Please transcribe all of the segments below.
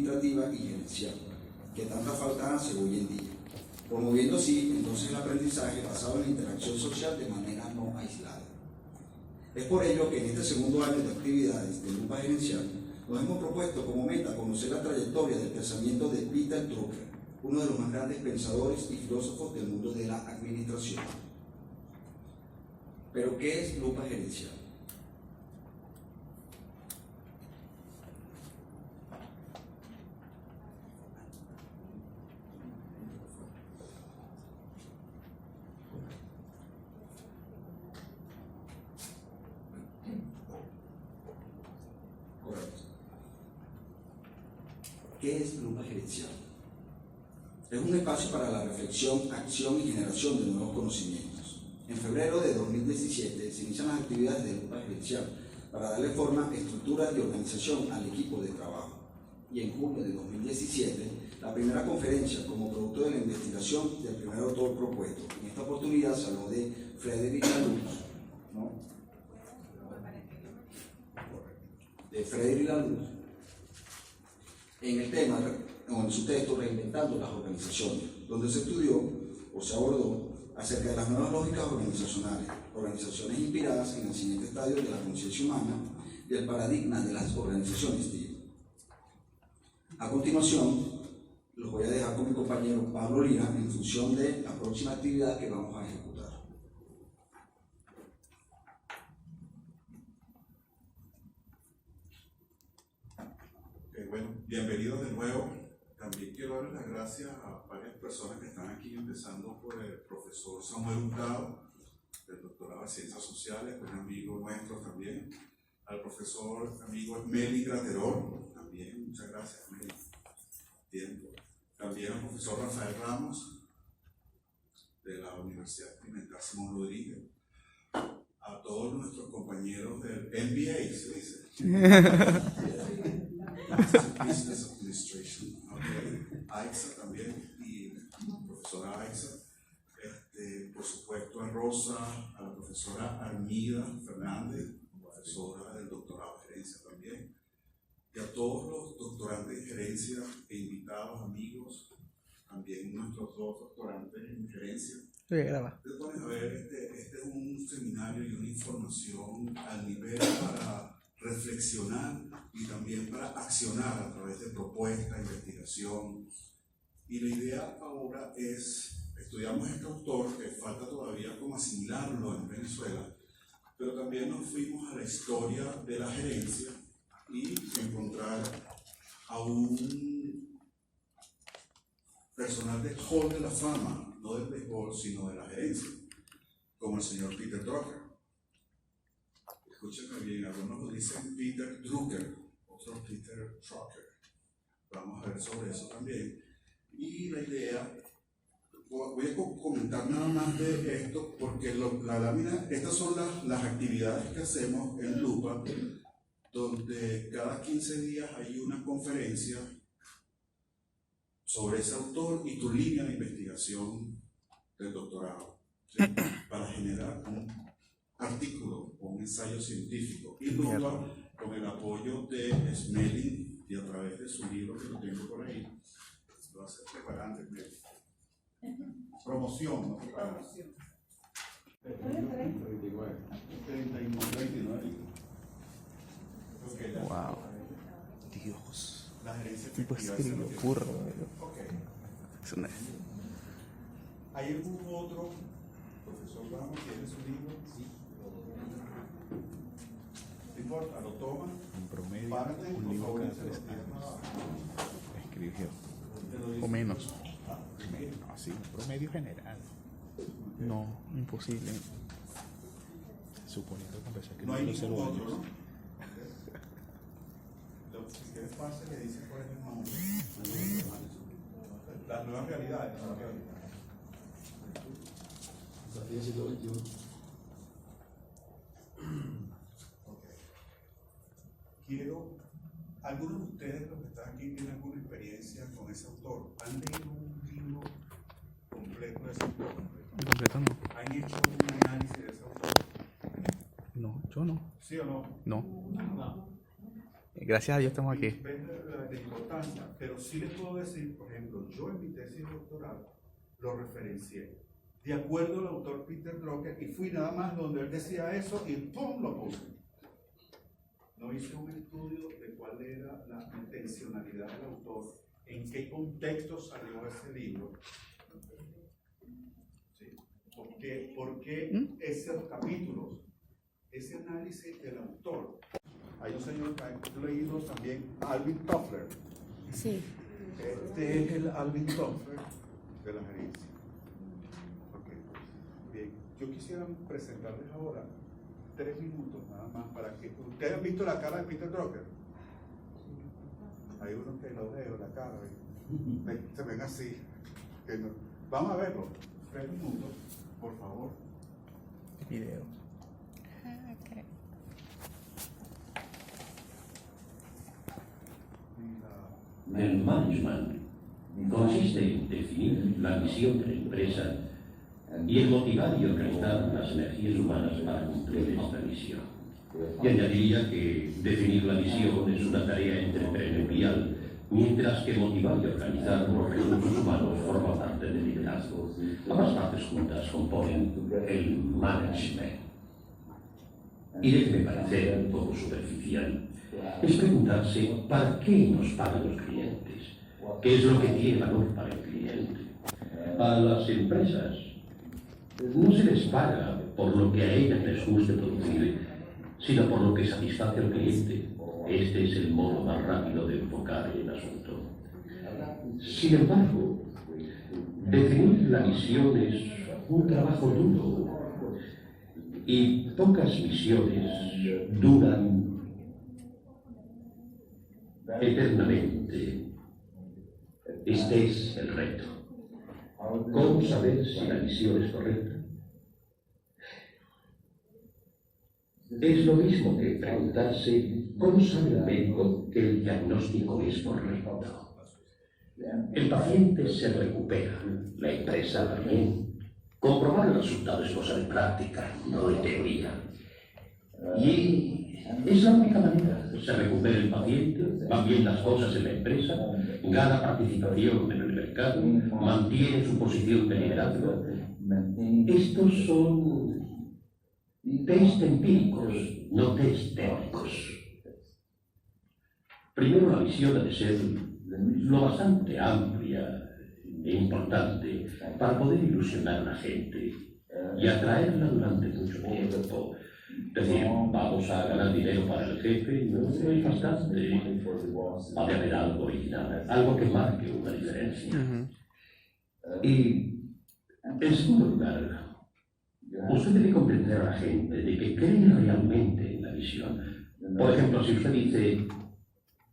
administrativa y gerencial, que tanta falta hace hoy en día, promoviendo así entonces el aprendizaje basado en la interacción social de manera no aislada. Es por ello que en este segundo año de actividades de Lupa Gerencial nos hemos propuesto como meta conocer la trayectoria del pensamiento de Peter Drucker, uno de los más grandes pensadores y filósofos del mundo de la administración. Pero, ¿qué es Lupa Gerencial? Correcto. ¿Qué es Lupa Gerencial? Es un espacio para la reflexión, acción y generación de nuevos conocimientos. En febrero de 2017 se inician las actividades de Lupa Gerencial para darle forma, estructura y organización al equipo de trabajo. Y en junio de 2017, la primera conferencia como producto de la investigación del primer autor propuesto. En esta oportunidad se habló de Frédéric Laloux, ¿no? De Frédéric Laloux, en el tema, o en su texto, Reinventando las organizaciones, donde se estudió o se abordó acerca de las nuevas lógicas organizacionales, organizaciones inspiradas en el siguiente estadio de la conciencia humana y el paradigma de las organizaciones TIC. A continuación, los voy a dejar con mi compañero Pablo Lira en función de la próxima actividad que vamos a ejecutar. Bueno, bienvenidos de nuevo. También quiero darles las gracias a varias personas que están aquí, empezando por el profesor Samuel Hurtado, del doctorado en Ciencias Sociales, un amigo nuestro también, al profesor amigo Meli Graterol, también, muchas gracias Meli. Tiempo. También al profesor Rafael Ramos, de la Universidad Pimentel Simón Rodríguez, a todos nuestros compañeros del MBA, se dice. Business Administration, okay. AIXA también, y profesora AIXA, por supuesto a Rosa, a la profesora Armida Fernández, profesora del doctorado en gerencia también, y a todos los doctorantes en gerencia e invitados, amigos, también nuestros dos doctorantes en gerencia. Ustedes pueden ver, este es un seminario y una información al nivel para reflexionar y también para accionar a través de propuesta, investigación. Y la idea ahora es, estudiamos este autor que falta todavía como asimilarlo en Venezuela, pero también nos fuimos a la historia de la gerencia y encontrar a un personal del Hall de la Fama, no del béisbol, sino de la gerencia, como el señor Peter Drucker. Escúchenme bien, algunos lo dicen Peter Drucker, otros Peter Drucker. Vamos a ver sobre eso también. Y la idea, voy a comentar nada más de esto, porque la lámina, estas son las actividades que hacemos en Lupa, donde cada 15 días hay una conferencia sobre ese autor y tu línea de investigación del doctorado, ¿sí? Para generar un artículo o un ensayo científico. Y Lupa, con el apoyo de Smelling y a través de su libro que lo tengo por ahí, lo hace preparante. Promoción, ¿no? Promoción. 39. Wow. Dios. La gerencia Tipo efectiva. escribió curro. Okay. Es una... ¿Hay algún otro profesor Ramos tiene su libro? Sí. No importa, lo toma. En promedio, Parte, un por libro favor, cada se lo 3 días. firma. Escribió. Te lo dice. O menos. No, sí, un promedio general. No, imposible. Suponiendo que empecé que No hay no ningún otro, años. ¿no? Si quieres pase, le dices cuál es el nombre. Las nuevas realidades. Okay. Quiero, algunos de ustedes, los que están aquí, tienen alguna experiencia con ese autor. ¿Han leído un libro completo de ese autor? Completo no. ¿Han hecho un análisis de ese autor? No, yo no. ¿Sí o no? No. Gracias a Dios estamos aquí. Ves la importancia, pero sí les puedo decir, por ejemplo, yo en mi tesis doctoral lo referencié de acuerdo al autor Peter Drucker y fui nada más donde él decía eso y ¡pum! Lo puse. No hice un estudio de cuál era la intencionalidad del autor, en qué contexto salió ese libro. ¿Sí? ¿Por qué esos capítulos? Ese análisis del autor. Hay un señor que ha leído también, Alvin Toffler. Sí. Este es el Alvin Toffler de la gerencia. Okay. Bien, yo quisiera presentarles ahora 3 minutos nada más para que ustedes han visto la cara de Peter Drucker. Hay unos que lo veo la cara se ven así. Que no. Vamos a verlo. 3 minutos, por favor. Video. Okay. El management consiste en definir la misión de la empresa y en motivar y organizar las energías humanas para cumplir esta misión. Y añadiría que definir la misión es una tarea entrepreneurial, mientras que motivar y organizar los recursos humanos forma parte del liderazgo. Ambas partes juntas componen el management. Y déjeme parecer un poco superficial, es preguntarse ¿para qué nos pagan los clientes? ¿Qué es lo que tiene valor para el cliente? A las empresas no se les paga por lo que a ellas les guste producir, sino por lo que satisface al cliente. Este es el modo más rápido de enfocar el asunto. Sin embargo, definir la misión es un trabajo duro y pocas misiones duran eternamente. Este es el reto. ¿Cómo saber si la misión es correcta? Es lo mismo que preguntarse ¿cómo sabe el médico que el diagnóstico es correcto? El paciente se recupera, la empresa también. Comprobar el resultado es cosa de práctica, no de teoría. Y es la única manera. Se recupera el paciente, van bien las cosas en la empresa, gana participación en el mercado, mantiene su posición de liderazgo. Estos son test empíricos, no test teóricos. Primero, la visión ha de ser lo bastante amplia e importante para poder ilusionar a la gente y atraerla durante mucho tiempo. Es decir, vamos a ganar dinero para el jefe, no es bastante. Ha de haber algo original, algo que marque una diferencia. Y, en segundo lugar, usted debe convencer a la gente de que cree realmente en la visión. Por ejemplo, si usted dice,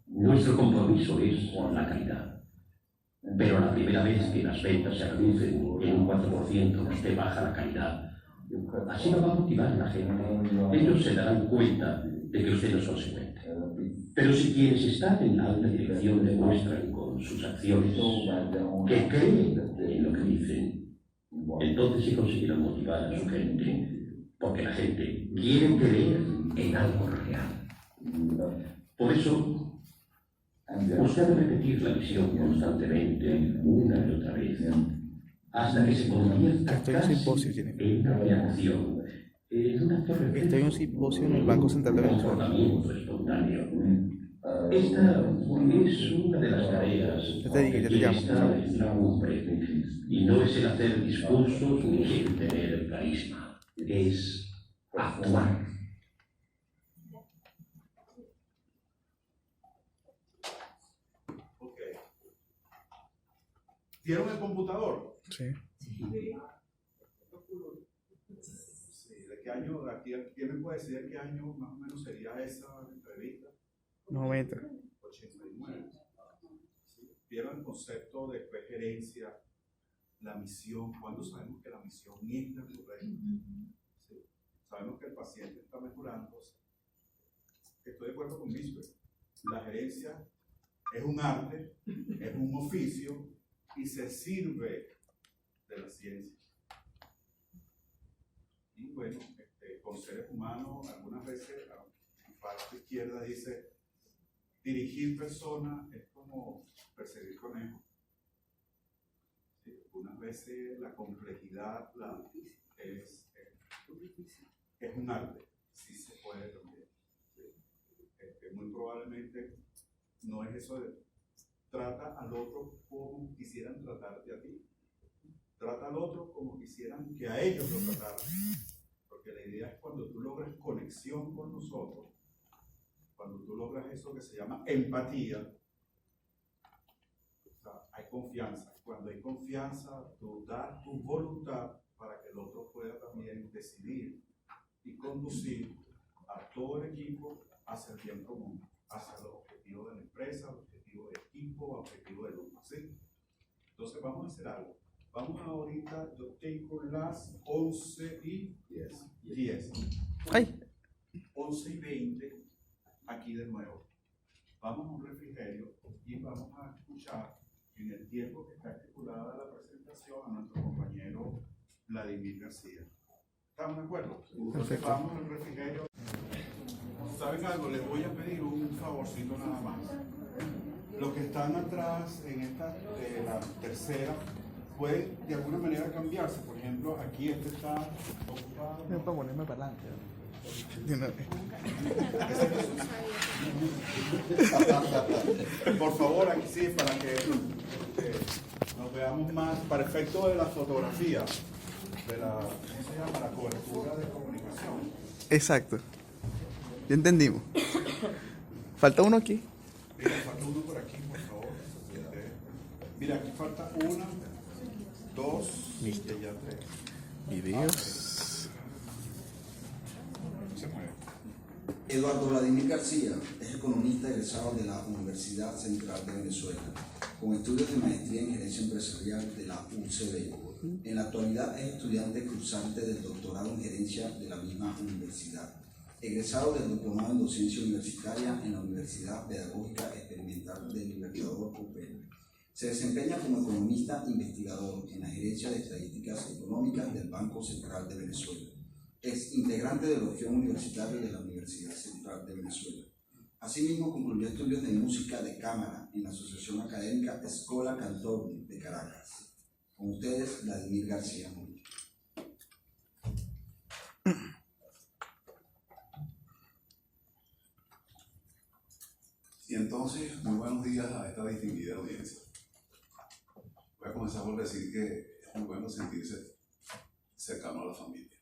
nuestro compromiso es la calidad, pero la primera vez que las ventas se reducen en un 4%, usted baja la calidad. Así no va a motivar a la gente. Ellos se darán cuenta de que usted no es consecuente. Pero si quienes están en la alta dirección demuestran con sus acciones que creen en lo que dicen, entonces sí conseguirán motivar a su gente, porque la gente quiere creer en algo real. Por eso, usted debe repetir la visión constantemente, una y otra vez, hasta que se convierta casi en una reacción, en una torre. Estoy en un simposio en el Banco Central de Venezuela. Comportamiento espontáneo. Esta es una de las tareas que quiere estar en la cumbre, y no es el hacer discursos ni el tener carisma, es actuar. ¿Vieron el computador? Sí. Sí, ¿de qué año? ¿Quién me puede decir de qué año más o menos sería esa entrevista? 90. 89. ¿Sí? ¿Vieron el concepto de gerencia, la misión? ¿Cuándo sabemos que la misión es la correcta? ¿Sí? Sabemos que el paciente está mejorando. Estoy de acuerdo con Lisbeth. La gerencia es un arte, es un oficio, y se sirve de la ciencia. Y bueno, con seres humanos, algunas veces, mi parte izquierda dice, dirigir personas es como perseguir conejos. Sí, algunas veces la complejidad es un arte, sí se puede también. Muy probablemente no es eso de trata al otro como quisieran tratarte a ti. Trata al otro como quisieran que a ellos lo trataran. Porque la idea es cuando tú logras conexión con nosotros, cuando tú logras eso que se llama empatía, o sea, hay confianza. Cuando hay confianza, tú das tu voluntad para que el otro pueda también decidir y conducir a todo el equipo hacia el bien común, hacia los objetivos de la empresa, los objetivos del equipo, los objetivos del grupo, ¿sí? Entonces vamos a hacer algo. Vamos ahorita, yo tengo las 11:10. Ay. 11:20, aquí de nuevo. Vamos a un refrigerio y vamos a escuchar en el tiempo que está estipulada la presentación a nuestro compañero Vladimir García. ¿Estamos de acuerdo? Entonces vamos al refrigerio. ¿Saben algo? Les voy a pedir un favorcito nada más. Los que están atrás en esta de la tercera pueden de alguna manera cambiarse. Por ejemplo, aquí este está ocupado. No para ponerme para adelante. Por favor, aquí sí, para que nos veamos más, para efecto de la fotografía, de la, ¿cómo se llama? La cobertura de comunicación. Exacto. Ya entendimos. Falta uno aquí. Mira, falta uno por aquí, por favor. Mira, aquí falta una, dos, Listo. y ya tres. Videos. Se mueve. Eduardo Vladimir García es economista egresado de la Universidad Central de Venezuela, con estudios de maestría en gerencia empresarial de la UCB. En la actualidad es estudiante cursante del doctorado en gerencia de la misma universidad. Egresado del diplomado en docencia universitaria en la Universidad Pedagógica Experimental del Libertador UPL. Se desempeña como economista investigador en la gerencia de estadísticas económicas del Banco Central de Venezuela. Es integrante de la región universitaria de la Universidad Central de Venezuela. Asimismo, concluyó estudios de música de cámara en la Asociación Académica Escola Cantorum de Caracas. Con ustedes, Vladimir García. Y entonces, muy buenos días a esta distinguida audiencia. Voy a comenzar por decir que es muy bueno sentirse cercano a la familia.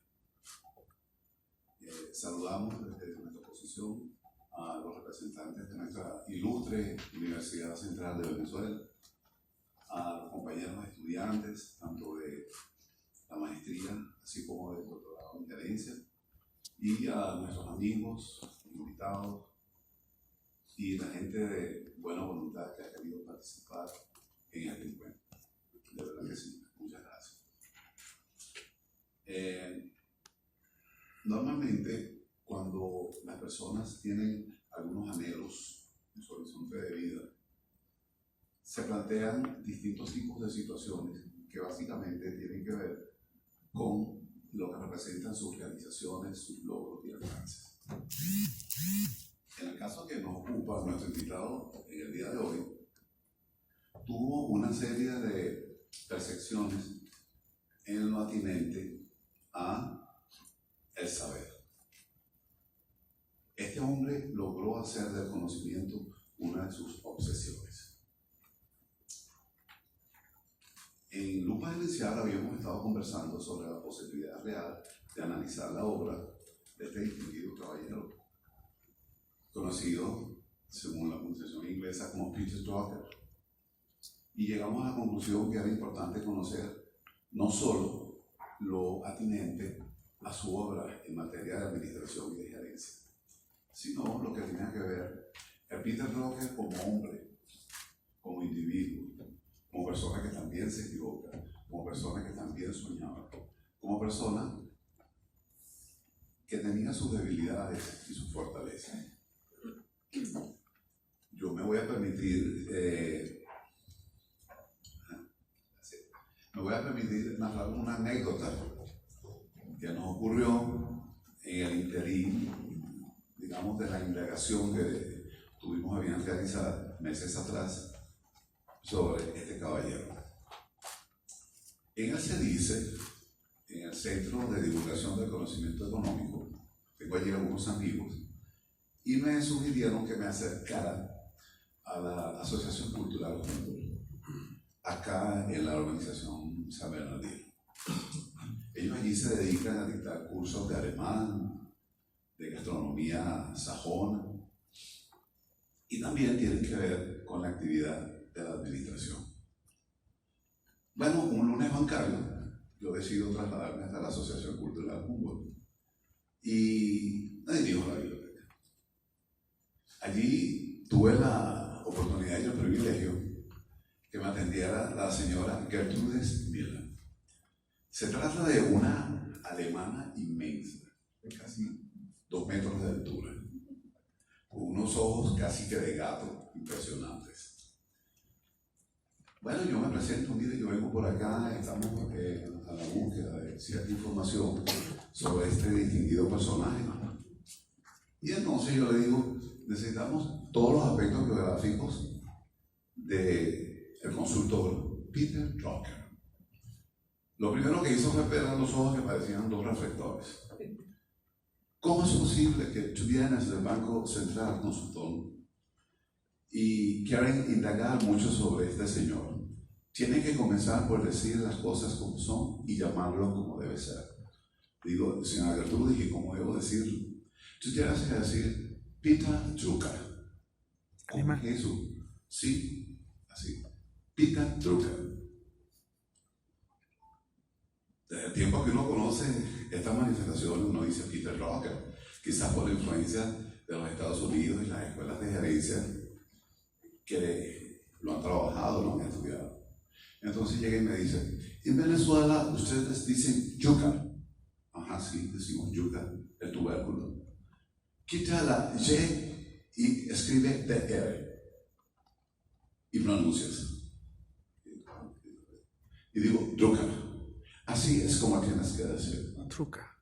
Saludamos desde nuestra posición a los representantes de nuestra ilustre Universidad Central de Venezuela, a los compañeros estudiantes, tanto de la maestría, así como del doctorado en gerencia, y a nuestros amigos, invitados, y la gente de buena voluntad que ha querido participar en este encuentro. De verdad que sí, muchas gracias. Normalmente, cuando las personas tienen algunos anhelos en su horizonte de vida, se plantean distintos tipos de situaciones que básicamente tienen que ver con lo que representan sus realizaciones, sus logros y alcances. En el caso que nos ocupa nuestro invitado en el día de hoy, tuvo una serie de percepciones en lo atinente a el saber. Este hombre logró hacer del conocimiento una de sus obsesiones. En Lupa Gerencial habíamos estado conversando sobre la posibilidad real de analizar la obra de este distinguido caballero, conocido según la pronunciación inglesa como Peter Drucker, y llegamos a la conclusión que era importante conocer no solo lo atinente a su obra en materia de administración y de gerencia, sino lo que tenía que ver a Peter Drucker como hombre, como individuo, como persona que también se equivoca, como persona que también soñaba, como persona que tenía sus debilidades y sus fortalezas. Yo me voy a permitir narrar una anécdota que nos ocurrió en el interín, digamos, de la indagación que tuvimos a bien realizar meses atrás sobre este caballero. En él se dice, en el Centro de Divulgación del Conocimiento Económico, tengo allí algunos amigos, y me sugirieron que me acercara a la Asociación Cultural Humboldt, acá en la organización San Bernardino. Ellos allí se dedican a dictar cursos de alemán, de gastronomía sajona, y también tienen que ver con la actividad de la administración. Bueno, un lunes bancario, yo decido trasladarme hasta la Asociación Cultural Humboldt y me dirijo a la biblioteca. Allí tuve la oportunidad y el privilegio que me atendiera la señora Gertrudes Müller. Se trata de una alemana inmensa, de casi 2 metros de altura, con unos ojos casi que de gato impresionantes. Bueno, yo me presento, mire, yo vengo por acá, estamos a la búsqueda de cierta información sobre este distinguido personaje. Y entonces yo le digo, necesitamos todos los aspectos biográficos del consultor Peter Drucker. Lo primero que hizo fue pegar los ojos que parecían 2 reflectores. ¿Cómo es posible que tú vienes del Banco Central, consultor, y quieren indagar mucho sobre este señor? Tienen que comenzar por decir las cosas como son y llamarlo como debe ser. Digo, señora Gertrude, ¿y cómo debo decirlo? Tú tienes que decir Peter Drucker. ¿Cómo es eso? Sí, así. Peter Drucker. Desde el tiempo que uno conoce estas manifestaciones, uno dice Peter Drucker, quizás por la influencia de los Estados Unidos y las escuelas de gerencia que lo han trabajado, lo han estudiado. Entonces llega y me dice, en Venezuela ustedes dicen yuca. Ajá, sí, decimos yuca, el tubérculo. Quita la Y y escribe DR. Y pronuncias. Y digo, Drucker. Así es como tienes que decir. Truca.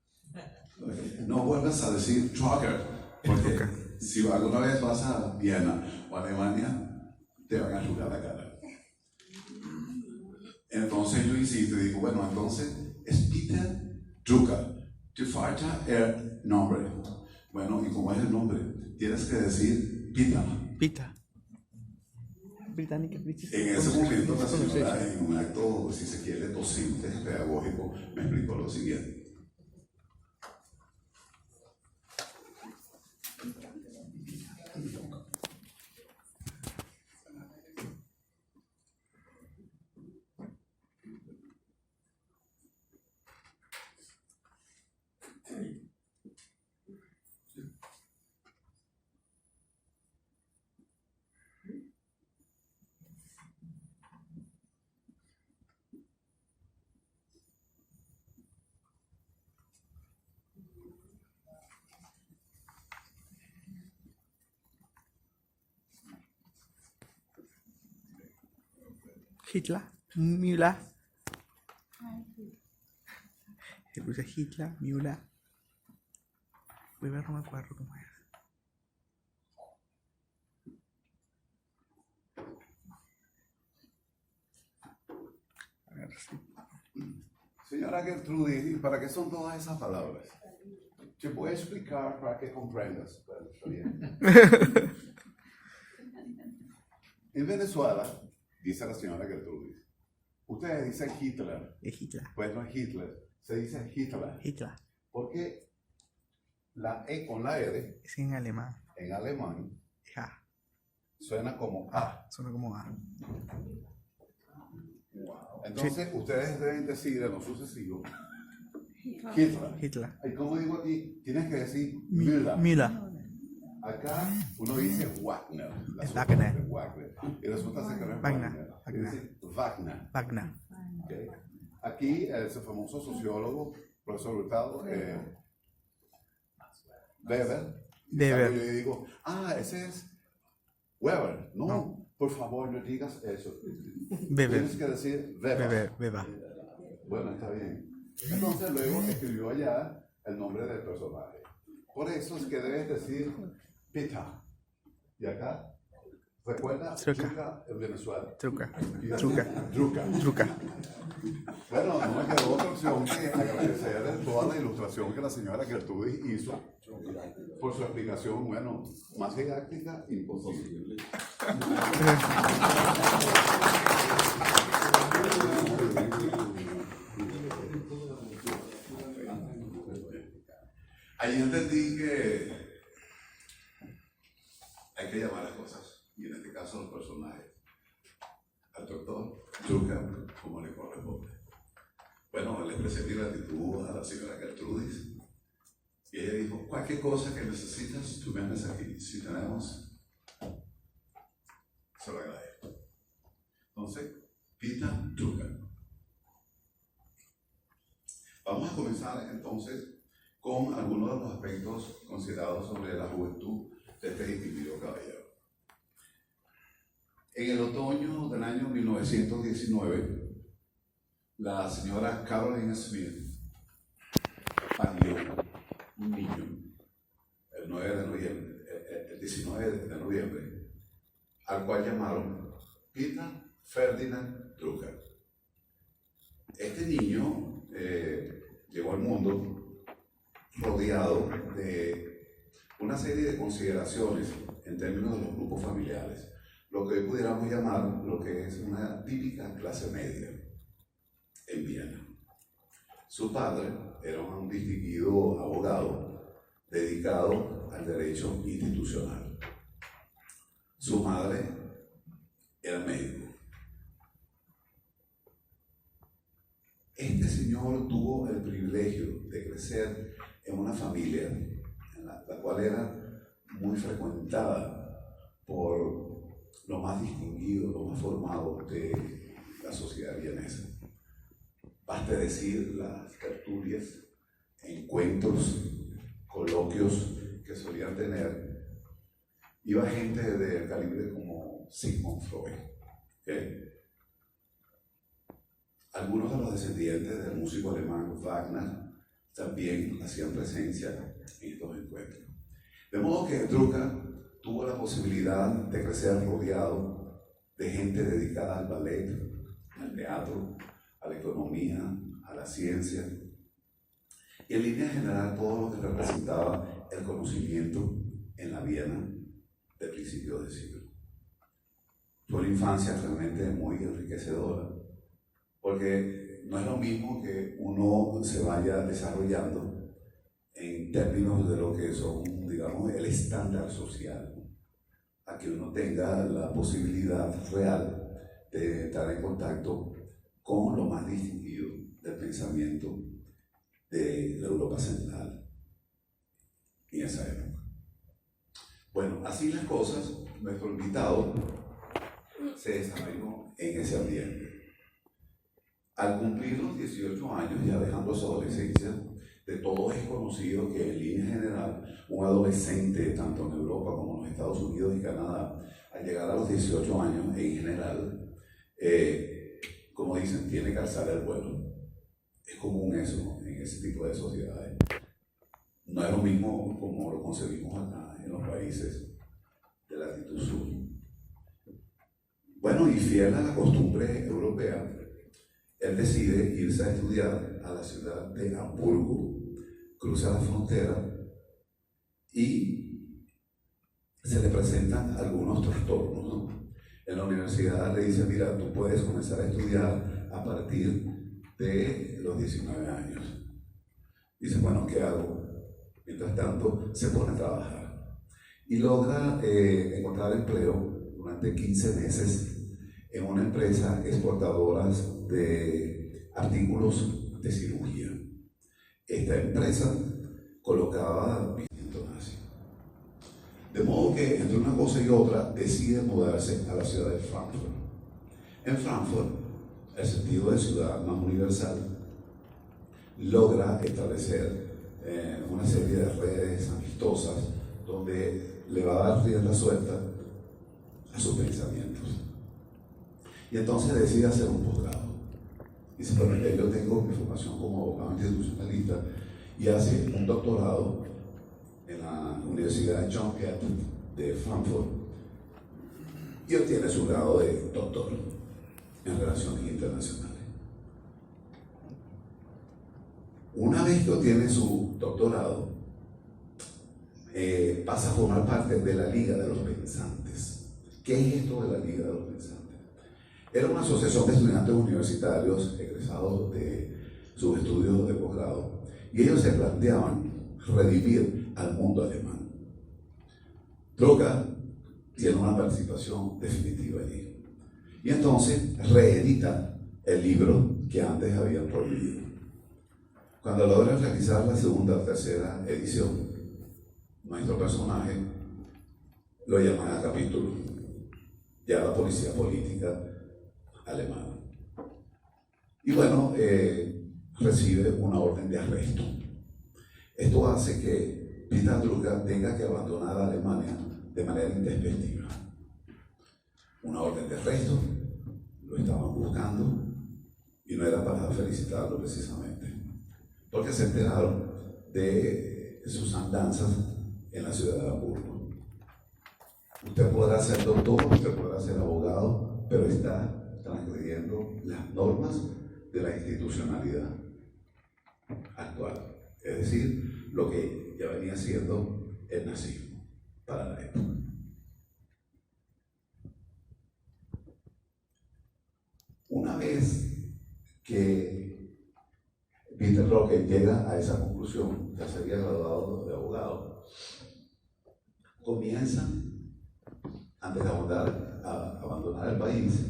No vuelvas a decir Drucker, porque si alguna vez vas a Viena o Alemania, te van a arrugar la cara. Entonces yo insisto y digo, bueno, entonces es Peter Drucker. Te falta el nombre. Bueno, ¿y cómo es el nombre? Tienes que decir Peter. Pita. Británica, British. En ese momento la señora, en un acto, si se quiere, docente, pedagógico, me explicó lo siguiente. Hitler, Müller. Se puse Hitler, Müller. Voy a ver, no me acuerdo cómo era. A ver si. Señora Gertrude, ¿para qué son todas esas palabras? Te voy a explicar para que comprendas. Bueno, está bien. En Venezuela, dice la señora Gertrude, ustedes dicen Hitler. Es Hitler. Pues no es Hitler, se dice Hitler. Hitler. Porque la E con la R Es en alemán. en alemán Es A. suena como A. Suena como A. Entonces ustedes deben decir en lo sucesivo Hitler. Hitler. Y como digo aquí, tienes que decir Müller. Müller. Acá uno dice Wagner. La Es sopa Wagner. de Wagner. Y resulta ser que no es Wagner. Wagner. Wagner. Dice Wagner. Wagner. Okay. Aquí ese famoso sociólogo, profesor Hurtado, Weber. Weber. Yo digo, ese es Weber. No, por favor, no digas eso. Weber. Tienes que decir Weber. Weber. Bueno, está bien. Entonces luego escribió allá el nombre del personaje. Por eso es que debes decir Peter. Y acá, recuerda, Truca. Truca en Venezuela. Truca. Truca. Truca. Bueno, no me quedó otra opción que agradecer toda la ilustración que la señora Gertrudis hizo por su explicación, bueno, más didáctica, imposible. Ahí entendí que hay que llamar las cosas, y en este caso los personajes, al doctor Truca como le corresponde. Bueno, le expresé mi gratitud a la señora Gertrudis y ella dijo, cualquier cosa que necesitas, tú vienes aquí, si tenemos, se lo agradezco. Entonces, Peter Truca. Vamos a comenzar entonces con algunos de los aspectos considerados sobre la juventud de este distinguido caballero. En el otoño del año 1919, la señora Caroline Smith parió un niño el 19 de noviembre, al cual llamaron Peter Ferdinand Drucker. Este niño llegó al mundo rodeado de una serie de consideraciones en términos de los grupos familiares, lo que hoy pudiéramos llamar lo que es una típica clase media en Viena. Su padre era un distinguido abogado dedicado al derecho institucional. Su madre era médico. Este señor tuvo el privilegio de crecer en una familia en la cual era muy frecuentada por los más distinguidos, los más formados de la sociedad vienesa. Basta decir las tertulias, encuentros, coloquios que solían tener. Iba gente del calibre como Sigmund Freud. ¿Okay? Algunos de los descendientes del músico alemán Wagner también hacían presencia en estos encuentros. De modo que Drucker tuvo la posibilidad de crecer rodeado de gente dedicada al ballet, al teatro, a la economía, a la ciencia, y en línea general todo lo que representaba el conocimiento en la Viena de principios de siglo. Fue una infancia realmente muy enriquecedora, porque no es lo mismo que uno se vaya desarrollando en términos de lo que son, digamos, el estándar social, a que uno tenga la posibilidad real de estar en contacto con lo más distinguido del pensamiento de la Europa Central en esa época. Bueno, así las cosas, nuestro invitado se desarrolló en ese ambiente. Al cumplir los 18 años, ya dejando su adolescencia, de todos es conocido que en línea general un adolescente, tanto en Europa como en los Estados Unidos y Canadá, al llegar a los 18 años en general, como dicen, tiene que alzar el vuelo. Es común eso en ese tipo de sociedades. No es lo mismo como lo concebimos acá en los países de la latitud sur. Bueno, y fiel a la costumbre europea, él decide irse a estudiar a la ciudad de Hamburgo, cruza la frontera y se le presentan algunos trastornos, ¿no? En la universidad le dice, mira, tú puedes comenzar a estudiar a partir de los 19 años. Dice, bueno, ¿qué hago? Mientras tanto, se pone a trabajar y logra encontrar empleo durante 15 meses en una empresa exportadora de artículos de cirugía. Esta empresa colocaba pigmento nazi. De modo que entre una cosa y otra decide mudarse a la ciudad de Frankfurt. En Frankfurt, el sentido de ciudad más universal logra establecer una serie de redes amistosas donde le va a dar rienda suelta a sus pensamientos. Y entonces decide hacer un posgrado. Dice, bueno, yo tengo mi formación como abogado institucionalista y hace un doctorado en la Universidad John Goethe de Frankfurt y obtiene su grado de doctor en Relaciones Internacionales. Una vez que obtiene su doctorado, pasa a formar parte de la Liga de los Pensantes. ¿Qué es esto de la Liga de los Pensantes? Era una asociación de estudiantes universitarios egresados de sus estudios de posgrado, y ellos se planteaban redimir al mundo alemán. Drucker tiene una participación definitiva allí, y entonces reedita el libro que antes habían prohibido. Cuando logra realizar la segunda o tercera edición, nuestro personaje lo llaman a capítulo, ya la policía política alemana. Y bueno, recibe una orden de arresto. Esto hace que Peter Drucker tenga que abandonar a Alemania de manera intempestiva. Una orden de arresto, lo estaban buscando y no era para felicitarlo precisamente, porque se enteraron de sus andanzas en la ciudad de Hamburgo. Usted podrá ser doctor, usted podrá ser abogado, pero está transgrediendo las normas de la institucionalidad actual, es decir, lo que ya venía siendo el nazismo para la época. Una vez que Peter Drucker llega a esa conclusión, ya se había graduado de abogado, comienza, antes de abandonar el país,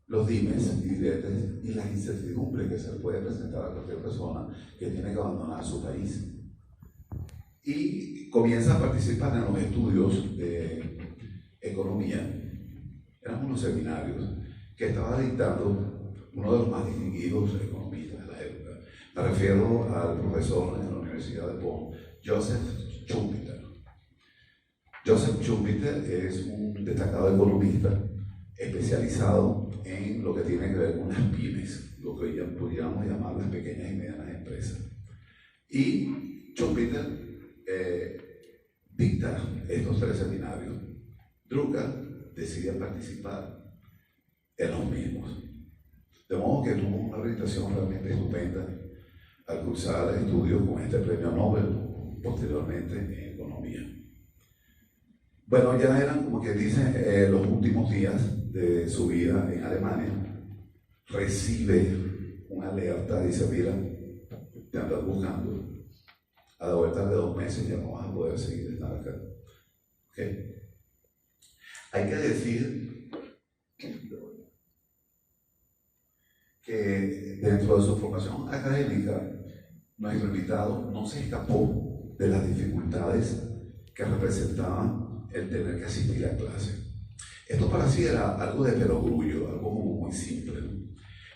los dimes y diretes y las incertidumbres que se le puede presentar a cualquier persona que tiene que abandonar su país. Y comienza a participar en los estudios de economía. Eran unos seminarios que estaba dictando uno de los más distinguidos economistas de la época. Me refiero al profesor en la Universidad de Bonn, Joseph Schumpeter. Joseph Schumpeter es un destacado economista especializado en lo que tiene que ver con las pymes, lo que ya podríamos llamar las pequeñas y medianas empresas. Y Schumpeter dicta estos 3 seminarios. Drucker decide participar en los mismos. De modo que tuvo una orientación realmente estupenda al cursar estudios con este premio Nobel, posteriormente en economía. Bueno, ya eran, como que dicen, los últimos días de su vida en Alemania. Recibe una alerta, dice: mira, te andas buscando. A la vuelta de 2 meses ya no vas a poder seguir estar acá. ¿Okay? Hay que decir que dentro de su formación académica, nuestro invitado no se escapó de las dificultades que representaban el tener que asistir a clase. Esto para sí era algo de perogrullo, algo como muy simple, ¿no?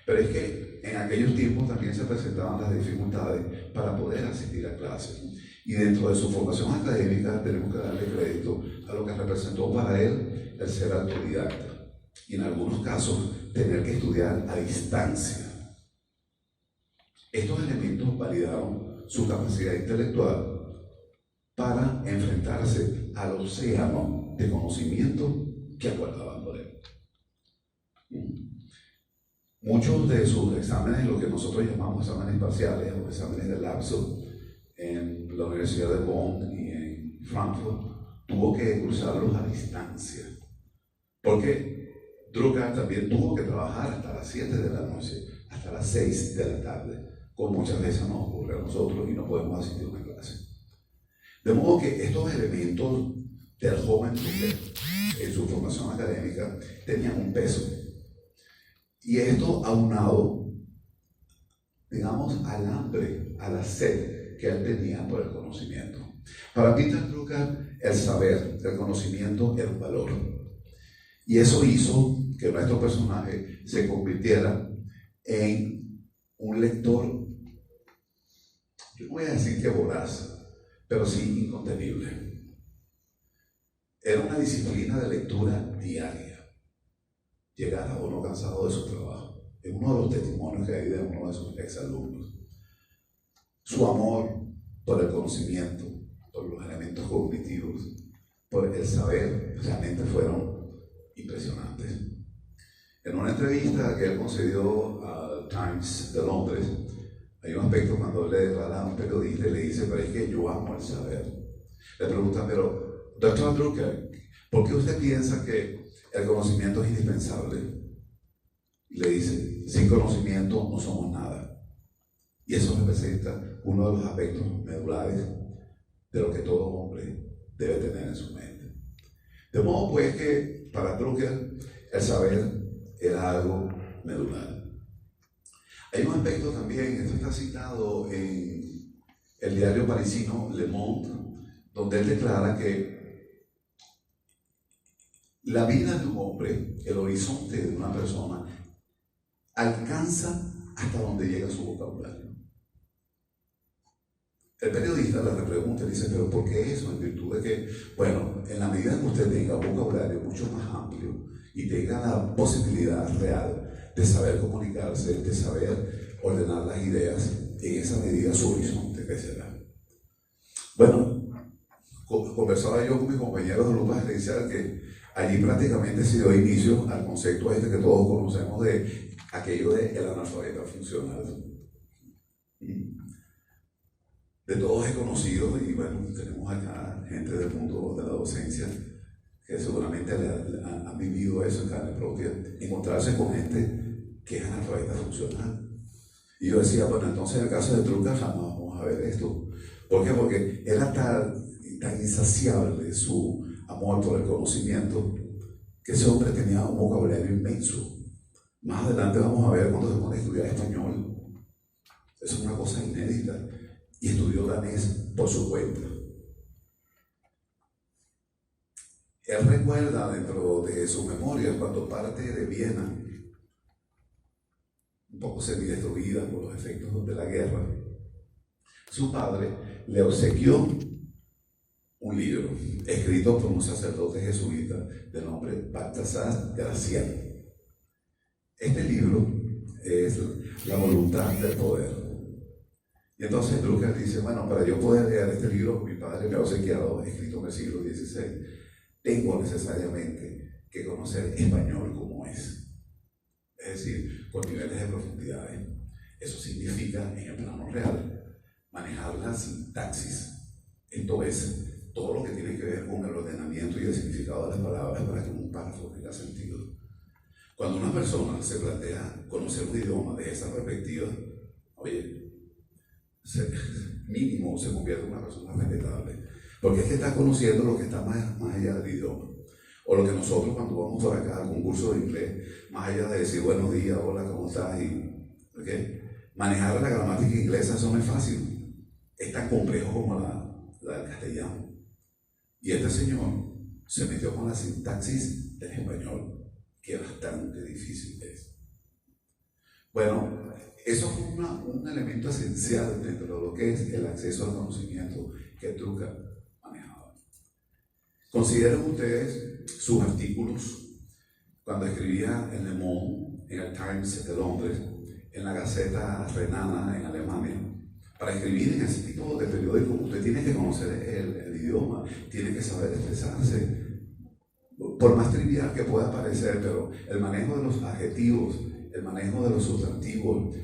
Pero es que en aquellos tiempos también se presentaban las dificultades para poder asistir a clase. Y dentro de su formación académica tenemos que darle crédito a lo que representó para él el ser autodidacta. Y en algunos casos tener que estudiar a distancia. Estos elementos validaron su capacidad intelectual para enfrentarse al océano de conocimiento que aguardaban por él. Muchos de sus exámenes, lo que nosotros llamamos exámenes parciales o exámenes de lapso, en la Universidad de Bonn y en Frankfurt, tuvo que cursarlos a distancia. Porque Drucker también tuvo que trabajar hasta las 7 de la noche, hasta las 6 de la tarde, como muchas veces nos ocurre a nosotros y no podemos asistir a una clase. De modo que estos elementos del joven Drucker en su formación académica tenían un peso. Y esto aunado, digamos, al hambre, a la sed que él tenía por el conocimiento. Para Peter Drucker, el saber, el conocimiento era un valor. Y eso hizo que nuestro personaje se convirtiera en un lector, yo no voy a decir que voraz, pero sí incontenible. Era una disciplina de lectura diaria. Llegara o no cansado de su trabajo. Es uno de los testimonios que hay de uno de sus exalumnos. Su amor por el conocimiento, por los elementos cognitivos, por el saber, realmente fueron impresionantes. En una entrevista que él concedió al Times de Londres, hay un aspecto cuando él le declara a un periodista y le dice, pero es que yo amo el saber. Le pregunta, pero, Dr. Drucker, ¿por qué usted piensa que el conocimiento es indispensable? Y le dice, sin conocimiento no somos nada. Y eso representa uno de los aspectos medulares de lo que todo hombre debe tener en su mente. De modo pues que para Drucker el saber era algo medular. Hay un aspecto también, esto está citado en el diario parisino Le Monde, donde él declara que la vida de un hombre, el horizonte de una persona, alcanza hasta donde llega su vocabulario. El periodista le repregunta y dice, pero ¿por qué eso? En virtud de que, bueno, en la medida que usted tenga un vocabulario mucho más amplio y tenga la posibilidad real de saber comunicarse, de saber ordenar las ideas, en esa medida su horizonte crecerá. Bueno, conversaba yo con mis compañeros de grupo gerencial que allí prácticamente se dio inicio al concepto este que todos conocemos de aquello de el analfabeta funcional. De todos he conocido, y bueno, tenemos acá gente del mundo de la docencia que seguramente han vivido eso en carne propia, encontrarse con gente que es analfabeta funcional. Y yo decía, bueno, entonces en el caso de Drucker jamás vamos a ver esto. ¿Por qué? Porque era tan insaciable su amor por el conocimiento que ese hombre tenía un vocabulario inmenso. Más adelante vamos a ver cuando se pone a estudiar español. Eso es una cosa inédita. Y estudió danés por su cuenta. Él recuerda dentro de su memoria cuando parte de Viena, un poco semidestruida por los efectos de la guerra, su padre le obsequió un libro escrito por un sacerdote jesuita de nombre Baltasar Gracián. Este libro es La voluntad del poder. Y entonces Drucker dice, bueno, para yo poder leer este libro, mi padre me ha obsequiado, escrito en el siglo XVI, tengo necesariamente que conocer español como es. Es decir, con niveles de profundidad. Eso significa, en el plano real, manejar la sintaxis. Esto es todo lo que tiene que ver con el ordenamiento y el significado de las palabras para que un párrafo tenga sentido. Cuando una persona se plantea conocer un idioma de esa perspectiva, oye, mínimo se convierte en una persona respetable, porque es que está conociendo lo que está más allá del idioma, o lo que nosotros cuando vamos por acá al concurso de inglés, más allá de decir buenos días, hola, ¿cómo estás? ¿Okay? Manejar la gramática inglesa, eso no es fácil, es tan complejo como la del castellano. Y este señor se metió con la sintaxis del español, que bastante difícil es. Bueno, eso fue un elemento esencial dentro de lo que es el acceso al conocimiento que Drucker manejaba. Consideren ustedes sus artículos cuando escribía en Le Monde, en el Times de Londres, en la Gaceta Renana en Alemania. Para escribir en ese tipo de periódico usted tiene que conocer el idioma, tiene que saber expresarse. Por más trivial que pueda parecer, pero el manejo de los adjetivos, el manejo de los sustantivos,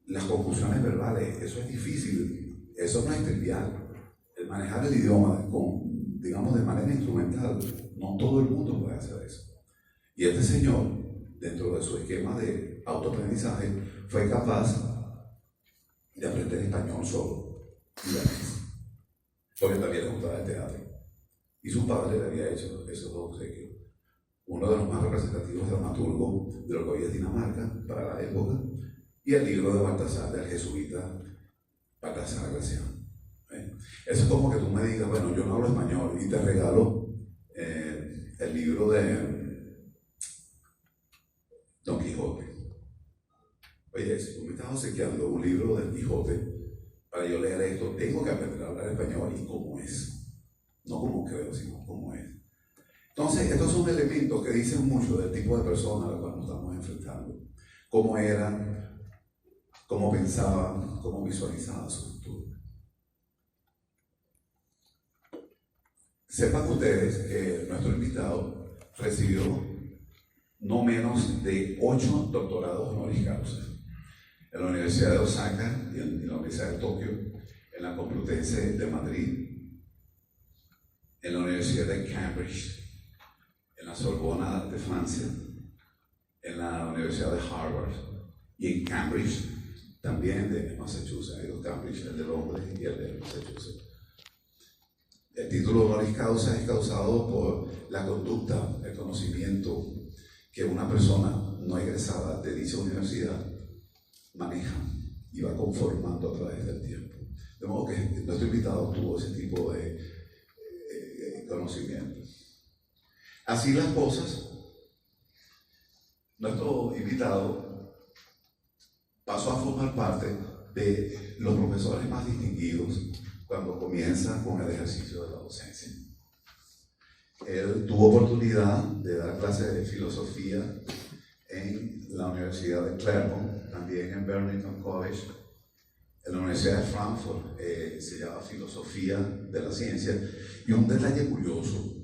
las conjunciones verbales, eso es difícil, eso no es trivial. El manejar el idioma digamos de manera instrumental, no todo el mundo puede hacer eso. Y este señor, dentro de su esquema de autoaprendizaje, fue capaz de aprender español solo y danés, porque también le gustaba el teatro. Y su padre le había hecho esos dos obsequios. Uno de los más representativos dramaturgos de lo que hoy es Dinamarca para la época, y el libro de Baltasar, del jesuita Baltasar Gracián. Eso es como que tú me digas, bueno, yo no hablo español y te regalo el libro de Don Quijote. Oye, si tú me estás obsequiando un libro del Quijote, para yo leer esto, tengo que aprender a hablar español y cómo es. No como creo, sino cómo es. Entonces, estos son elementos que dicen mucho del tipo de persona a la cual nos estamos enfrentando. Cómo era, cómo pensaba, cómo visualizaba su futuro. Sepan ustedes que nuestro invitado recibió no menos de 8 doctorados honoris causa en la Universidad de Osaka y en la Universidad de Tokio, en la Complutense de Madrid, en la Universidad de Cambridge, en la Sorbona de Francia, en la Universidad de Harvard y en Cambridge, también de Massachusetts. Hay 2 Cambridge, el de Londres y el de Massachusetts. El título honoris causa es causado por la conducta, el conocimiento que una persona no egresada de dicha universidad maneja y va conformando a través del tiempo. De modo que nuestro invitado tuvo ese tipo de conocimiento. Así las cosas, nuestro invitado pasó a formar parte de los profesores más distinguidos cuando comienza con el ejercicio de la docencia. Él tuvo oportunidad de dar clases de filosofía en la Universidad de Claremont, también en Bennington College, en la Universidad de Frankfurt, se llama Filosofía de la Ciencia. Y un detalle curioso,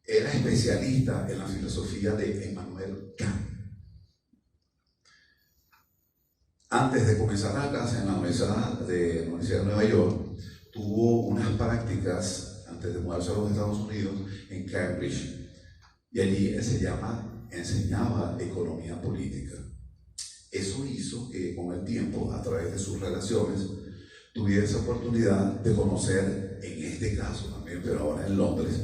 era especialista en la filosofía de Immanuel Kant. Antes de comenzar la clase en la Universidad de Nueva York, tuvo unas prácticas, antes de mudarse a los Estados Unidos, en Cambridge. Y allí enseñaba economía política. Eso hizo que con el tiempo, a través de sus relaciones, tuviese oportunidad de conocer, en este caso también, pero ahora en Londres,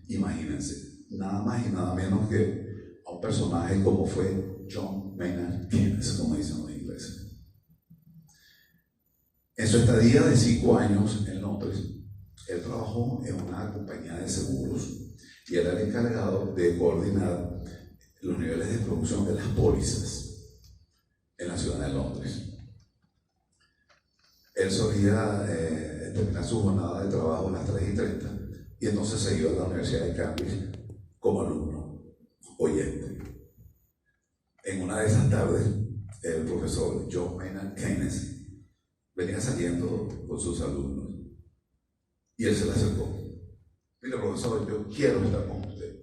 imagínense, nada más y nada menos que a un personaje como fue John Maynard Keynes, como dicen los ingleses. En su estadía de 5 años en Londres, él trabajó en una compañía de seguros y era el encargado de coordinar los niveles de producción de las pólizas en la ciudad de Londres. Él solía terminar su jornada de trabajo a las 3:30 y entonces se iba a la Universidad de Cambridge como alumno, oyente. En una de esas tardes, el profesor John Maynard Keynes venía saliendo con sus alumnos y él se le acercó. Mire, profesor, yo quiero estar con usted.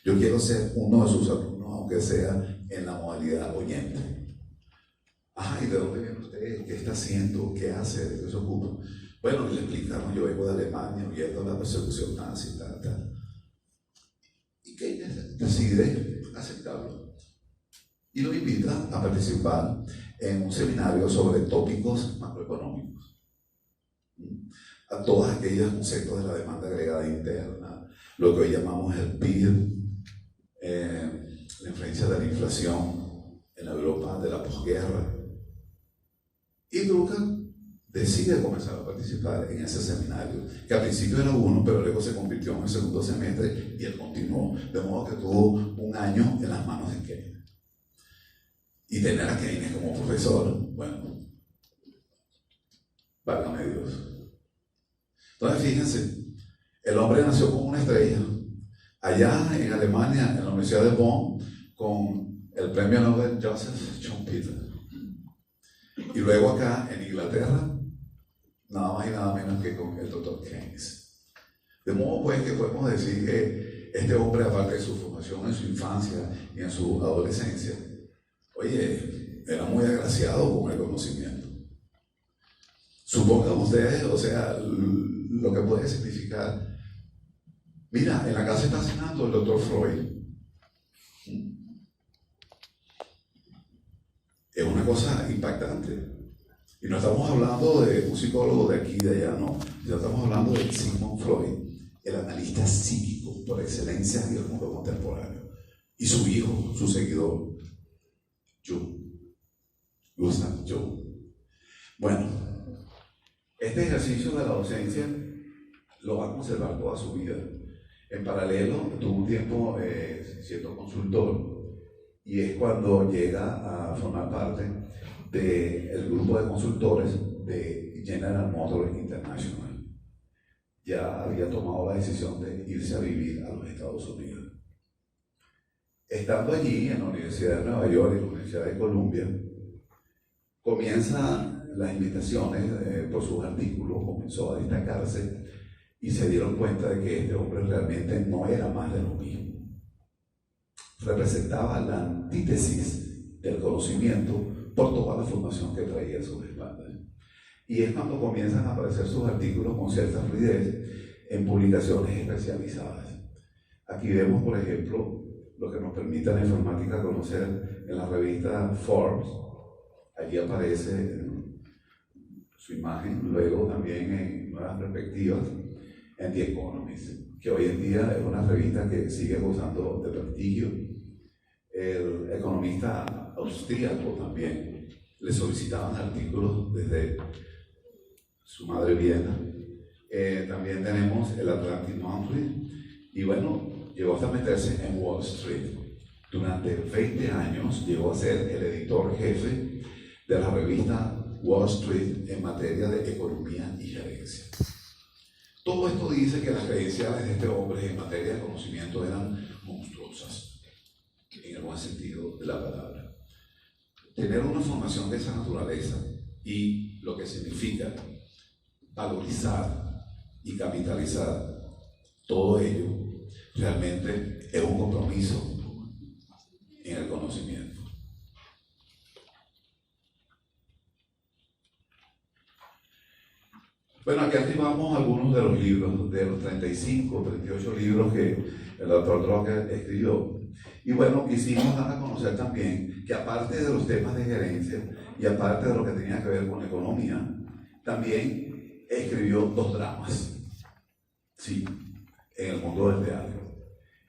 Yo quiero ser uno de sus alumnos, aunque sea en la modalidad oyente. ¿Y de dónde viene usted? ¿Qué está haciendo? ¿Qué hace? ¿De qué se ocupa? Bueno, y le explicamos, yo vengo de Alemania, huyendo de la persecución nazi, tal. Y Keynes decide aceptarlo. Y lo invita a participar en un seminario sobre tópicos macroeconómicos. A todos aquellos conceptos de la demanda agregada interna, lo que hoy llamamos el PIB, la influencia de la inflación en la Europa de la posguerra. Y Drucker decide comenzar a participar en ese seminario, que al principio era 1, pero luego se convirtió en el 2.º semestre y él continuó, de modo que tuvo 1 año en las manos de Keynes. Y tener a Keynes como profesor, bueno, válgame Dios. Entonces fíjense, el hombre nació como una estrella, allá en Alemania, en la Universidad de Bonn, con el premio Nobel Joseph Schumpeter. Y luego acá en Inglaterra, nada más y nada menos que con el Dr. Keynes. De modo pues que podemos decir que este hombre, aparte de su formación en su infancia y en su adolescencia, oye, era muy agraciado con el conocimiento. Supongan ustedes, o sea, lo que puede significar. Mira, en la casa está cenando el Dr. Freud. Es una cosa impactante. Y no estamos hablando de un psicólogo de aquí y de allá, no. Ya estamos hablando de Sigmund Freud, el analista psíquico por excelencia del mundo contemporáneo. Y su hijo, su seguidor, Gustav Jung. Bueno, este ejercicio de la docencia lo va a conservar toda su vida. En paralelo, tuvo un tiempo siendo consultor, y es cuando llega a formar parte del grupo de consultores de General Motors International. Ya había tomado la decisión de irse a vivir a los Estados Unidos. Estando allí en la Universidad de Nueva York y la Universidad de Columbia, comienzan las invitaciones por sus artículos, comenzó a destacarse y se dieron cuenta de que este hombre realmente no era más de lo mismo. representaba la antítesis del conocimiento por toda la formación que traía sobre espaldas. Y es cuando comienzan a aparecer sus artículos con cierta fluidez en publicaciones especializadas. Aquí vemos, por ejemplo, lo que nos permite la informática conocer en la revista Forbes. Allí aparece su imagen, luego también en Nuevas Perspectivas, en The Economist, que hoy en día es una revista que sigue gozando de prestigio. El economista austríaco también le solicitaban artículos desde su madre Viena. También tenemos el Atlantic Monthly, y bueno, llegó hasta meterse en Wall Street. Durante 20 años llegó a ser el editor jefe de la revista Wall Street en materia de economía y gerencia. Todo esto dice que las credenciales de este hombre en materia de conocimiento eran monstruosas, en el buen sentido de la palabra. Tener una formación de esa naturaleza y lo que significa valorizar y capitalizar todo ello realmente es un compromiso en el conocimiento. Bueno, aquí arribamos algunos de los libros, de los 35, 38 libros que el doctor Drucker escribió. Y bueno, quisimos dar a conocer también que aparte de los temas de gerencia y aparte de lo que tenía que ver con economía, también escribió 2 dramas, sí, en el mundo del teatro.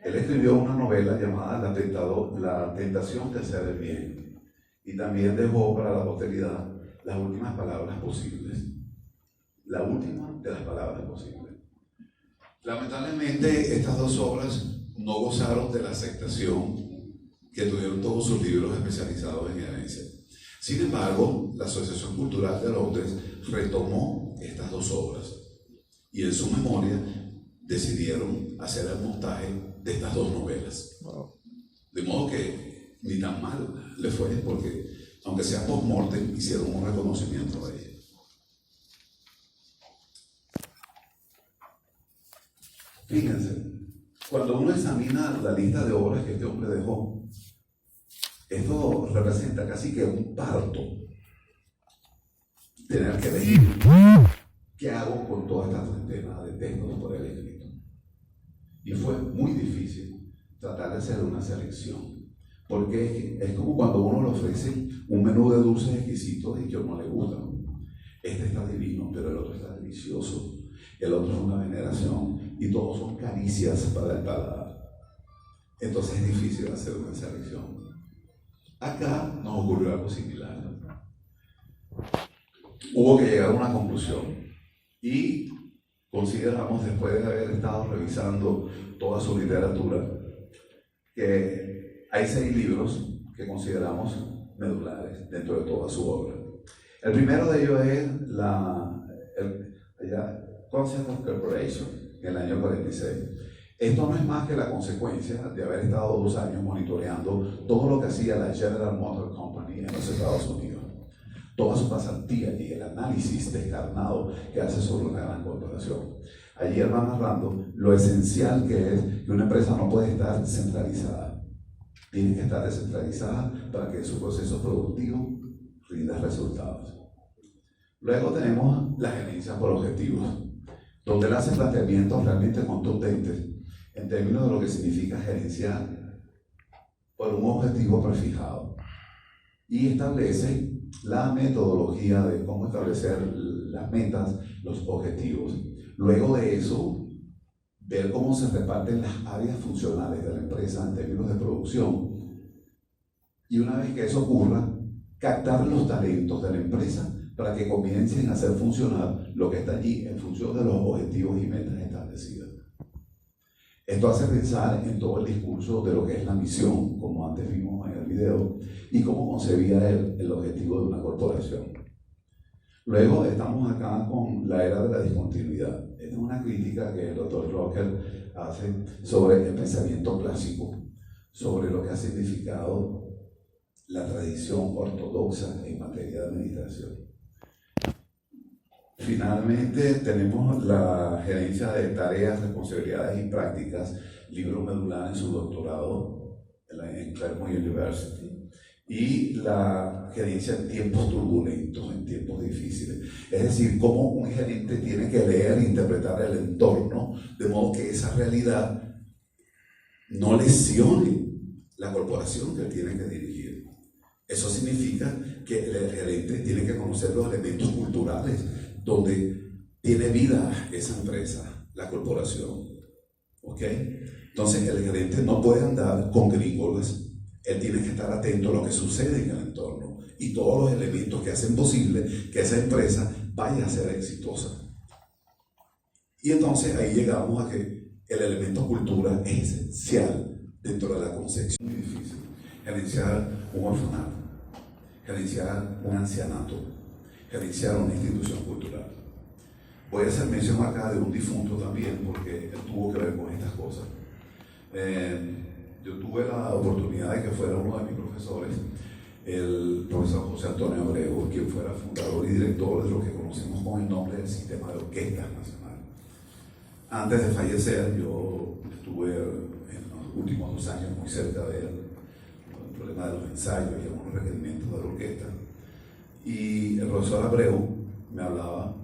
Él escribió una novela llamada La tentación de hacer el bien, y también dejó para la posteridad las últimas palabras posibles. La última de las palabras posibles. Lamentablemente, estas 2 obras no gozaron de la aceptación que tuvieron todos sus libros especializados en herencia. Sin embargo, la Asociación Cultural de Londres retomó estas 2 obras y en su memoria decidieron hacer el montaje de estas 2 novelas. De modo que ni tan mal le fue, porque aunque sea post-mortem, hicieron un reconocimiento de ella. Fíjense, cuando uno examina la lista de obras que este hombre dejó, esto representa casi que un parto. Tener que elegir qué hago con toda esta treintena de textos por él escrito. Y fue muy difícil tratar de hacer una selección, porque es como cuando uno le ofrece un menú de dulces exquisitos y que a uno le gusta. Este está divino, pero el otro está delicioso. El otro es una veneración y todos son caricias para el paladar. Entonces es difícil hacer una selección. Acá nos ocurrió algo similar. Hubo que llegar a una conclusión y consideramos, después de haber estado revisando toda su literatura, que hay 6 libros que consideramos medulares dentro de toda su obra. El primero de ellos es Concept of Corporation, en el año 46. Esto no es más que la consecuencia de haber estado 2 años monitoreando todo lo que hacía la General Motor Company en los Estados Unidos. Toda su pasantía y el análisis descarnado que hace sobre una gran corporación. Allí él va narrando lo esencial que es que una empresa no puede estar centralizada. Tiene que estar descentralizada para que su proceso productivo rinda resultados. Luego tenemos la gerencia por objetivos, donde él hace planteamientos realmente contundentes en términos de lo que significa gerenciar por un objetivo prefijado. Y establece la metodología de cómo establecer las metas, los objetivos. Luego de eso, ver cómo se reparten las áreas funcionales de la empresa en términos de producción. Y una vez que eso ocurra, captar los talentos de la empresa para que comiencen a hacer funcionar lo que está allí en función de los objetivos y metas establecidas. Esto hace pensar en todo el discurso de lo que es la misión, como antes vimos en el video, y cómo concebía él el objetivo de una corporación. Luego estamos acá con la era de la discontinuidad. Esta es una crítica que el doctor Drucker hace sobre el pensamiento clásico, sobre lo que ha significado la tradición ortodoxa en materia de administración. Finalmente tenemos la gerencia de tareas, responsabilidades y prácticas, libro medular en su doctorado en Claremont University, y la gerencia en tiempos turbulentos, en tiempos difíciles. Es decir, cómo un gerente tiene que leer e interpretar el entorno de modo que esa realidad no lesione la corporación que él tiene que dirigir. Eso significa que el gerente tiene que conocer los elementos culturales donde tiene vida esa empresa, la corporación. ¿Ok? Entonces el gerente no puede andar con gringolas. Él tiene que estar atento a lo que sucede en el entorno y todos los elementos que hacen posible que esa empresa vaya a ser exitosa. Y entonces ahí llegamos a que el elemento cultura es esencial dentro de la concepción. Muy difícil. Gerenciar un orfanato, gerenciar un ancianato, gerenciar una institución cultural. Voy a hacer mención acá de un difunto también porque él tuvo que ver con estas cosas. Yo tuve la oportunidad de que fuera uno de mis profesores, el profesor José Antonio Abreu, quien fuera fundador y director de lo que conocemos con el nombre del Sistema de Orquestas Nacional. Antes de fallecer, yo estuve en los últimos 2 años muy cerca de él, con el problema de los ensayos y algunos requerimientos de la orquesta. Y el profesor Abreu me hablaba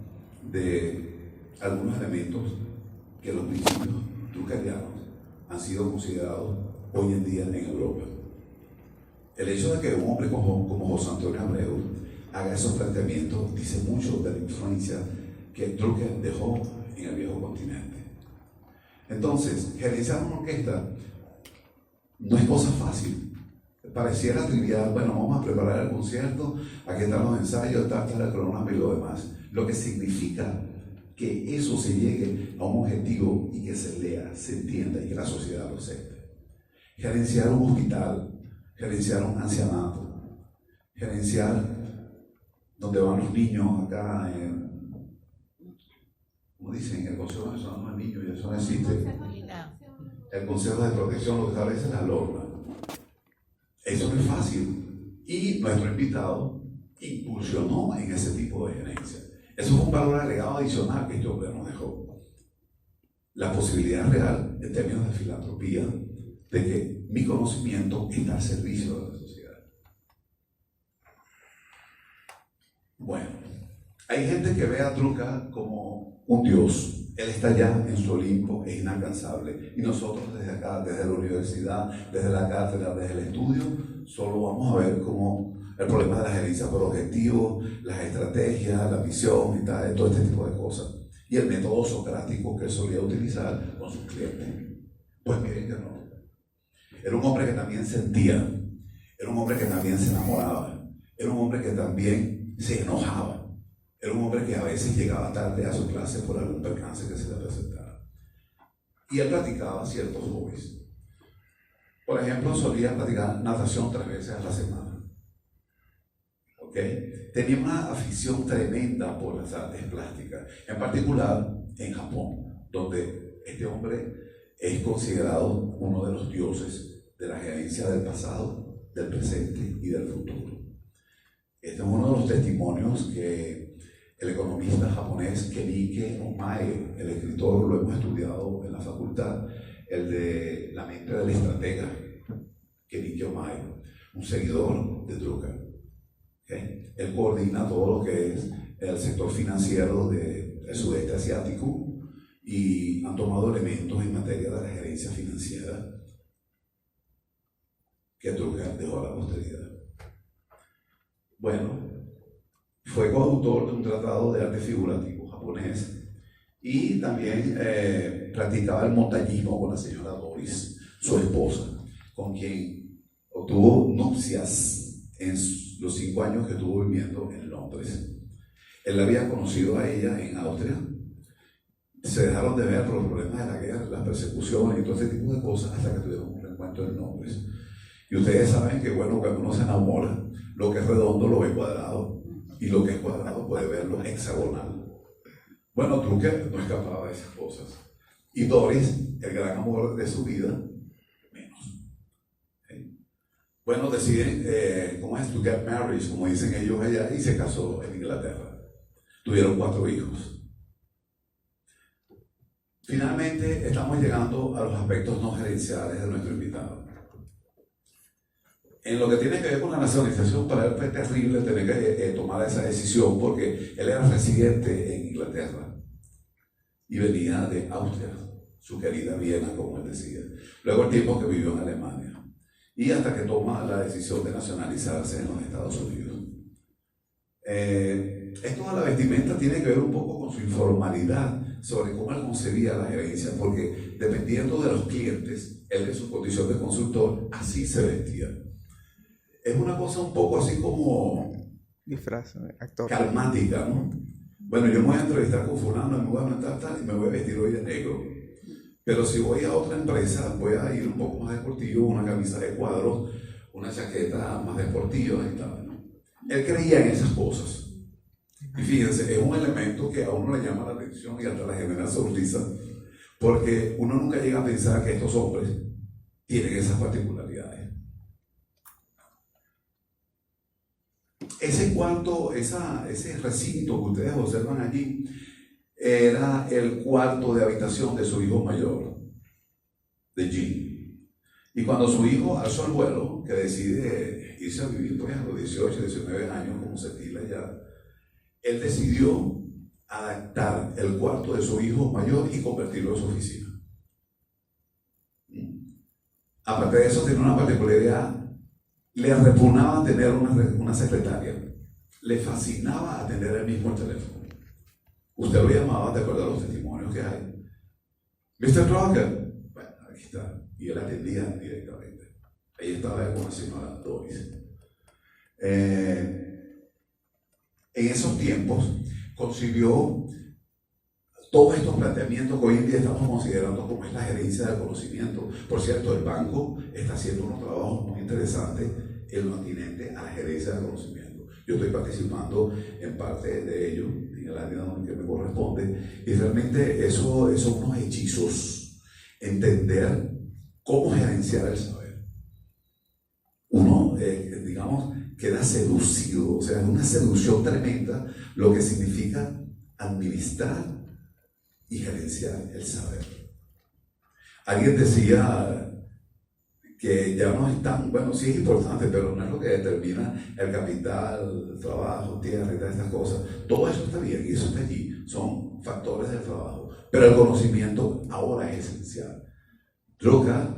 de algunos elementos que los principios druckerianos han sido considerados hoy en día en Europa. El hecho de que un hombre como José Antonio Abreu haga esos planteamientos dice mucho de la influencia que Drucker dejó en el viejo continente. Entonces, gerenciar una orquesta no es cosa fácil. Pareciera trivial, bueno, vamos a preparar el concierto, aquí están los ensayos, está el cronograma y lo demás. Lo que significa que eso se llegue a un objetivo y que se lea, se entienda y que la sociedad lo acepte. Gerenciar un hospital, gerenciar un ancianato, gerenciar donde van los niños acá como dicen, el Consejo Nacional de Niños, y eso no existe. El Consejo de Protección lo establece la norma. Eso no es fácil. Y nuestro invitado incursionó en ese tipo de gerencia. Eso fue un valor agregado adicional que este hombre nos dejó. La posibilidad real, en términos de filantropía, de que mi conocimiento está al servicio de la sociedad. Bueno, hay gente que ve a Drucker como un dios. Él está allá en su Olimpo, es inalcanzable. Y nosotros desde acá, desde la universidad, desde la cátedra, desde el estudio, solo vamos a ver como el problema de la gerencia por objetivos, las estrategias, la visión y tal, todo este tipo de cosas. Y el método socrático que él solía utilizar con sus clientes. Pues miren que no. Era un hombre que también sentía, era un hombre que también se enamoraba, era un hombre que también se enojaba. Era un hombre que a veces llegaba tarde a su clase por algún percance que se le presentara. Y él practicaba ciertos hobbies. Por ejemplo, solía practicar natación 3 veces a la semana. ¿Ok? Tenía una afición tremenda por las artes plásticas, en particular en Japón, donde este hombre es considerado uno de los dioses de la gerencia del pasado, del presente y del futuro. Este es uno de los testimonios que el economista japonés Kenike Omae, el escritor, lo hemos estudiado en la facultad, el de La mente del estratega, Kenike Omae, un seguidor de Drucker. ¿Okay? Él coordina todo lo que es el sector financiero del sudeste asiático y han tomado elementos en materia de la gerencia financiera que Drucker dejó a la posteridad. Bueno, fue coautor de un tratado de arte figurativo japonés y también practicaba el montañismo con la señora Doris, su esposa, con quien obtuvo nupcias en los 5 años que estuvo viviendo en Londres. Él la había conocido a ella en Austria. Se dejaron de ver por los problemas de la guerra, las persecuciones y todo ese tipo de cosas hasta que tuvieron un reencuentro en Londres. Y ustedes saben que, bueno, cuando uno se enamora, lo que es redondo lo ve cuadrado y lo que es cuadrado puede verlo hexagonal. Bueno, Drucker no escapaba de esas cosas. Y Doris, el gran amor de su vida, menos. ¿Sí? Bueno, deciden, ¿cómo es? To get married, como dicen ellos allá, y se casó en Inglaterra. Tuvieron 4 hijos. Finalmente, estamos llegando a los aspectos no gerenciales de nuestro invitado. En lo que tiene que ver con la nacionalización, para él fue terrible tener que tomar esa decisión porque él era residente en Inglaterra y venía de Austria, su querida Viena, como él decía. Luego el tiempo que vivió en Alemania. Y hasta que toma la decisión de nacionalizarse en los Estados Unidos. Esto de la vestimenta tiene que ver un poco con su informalidad sobre cómo él concebía la gerencia, porque dependiendo de los clientes, él en su condición de consultor, así se vestía. Es una cosa un poco así como Disfraz, actor. calmática, ¿no? Bueno, yo me voy a entrevistar con fulano, me voy a meter tal y me voy a vestir hoy de negro. Pero si voy a otra empresa, voy a ir un poco más deportivo, una camisa de cuadros, una chaqueta más deportiva y tal, ¿no? Él creía en esas cosas. Y fíjense, es un elemento que a uno le llama la atención y hasta la genera sonrisa, porque uno nunca llega a pensar que estos hombres tienen esas particularidades. Ese cuarto, ese recinto que ustedes observan allí, era el cuarto de habitación de su hijo mayor, de Jim. Y cuando su hijo alzó el vuelo, que decide irse a vivir pues, a los 18, 19 años, como se estila ya, él decidió adaptar el cuarto de su hijo mayor y convertirlo en su oficina. Aparte de eso, tiene una particularidad. Le repugnaba tener una secretaria. Le fascinaba atender el mismo teléfono. Usted lo llamaba, de acuerdo a los testimonios que hay. Mr. Drucker. Bueno, aquí está. Y él atendía directamente. Ahí estaba con la señora Doris. En esos tiempos concibió todos estos planteamientos que hoy en día estamos considerando como es la gerencia del conocimiento. Por cierto, el banco está haciendo unos trabajos muy interesantes en lo atinente a la gerencia del conocimiento. Yo estoy participando en parte de ello, en el área que me corresponde, y realmente eso son unos hechizos. Entender cómo gerenciar el saber. Uno, digamos, queda seducido, o sea, es una seducción tremenda lo que significa administrar y gerenciar el saber. Alguien decía que ya no es tan, bueno, sí es importante, pero no es lo que determina el capital, el trabajo, tierra y todas estas cosas. Todo eso está bien y eso está allí, son factores del trabajo. Pero el conocimiento ahora es esencial. Drucker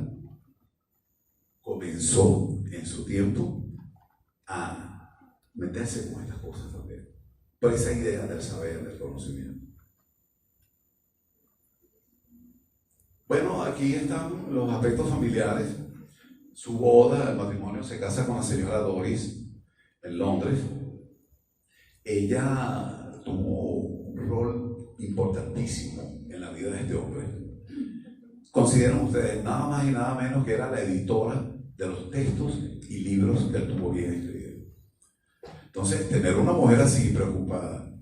comenzó en su tiempo a meterse con estas cosas también. Por esa idea del saber, del conocimiento. Bueno, aquí están los aspectos familiares. Su boda, el matrimonio, se casa con la señora Doris en Londres. Ella tuvo un rol importantísimo en la vida de este hombre. Consideran ustedes nada más y nada menos que era la editora de los textos y libros que él tuvo bien escritos. Entonces, tener una mujer así preocupada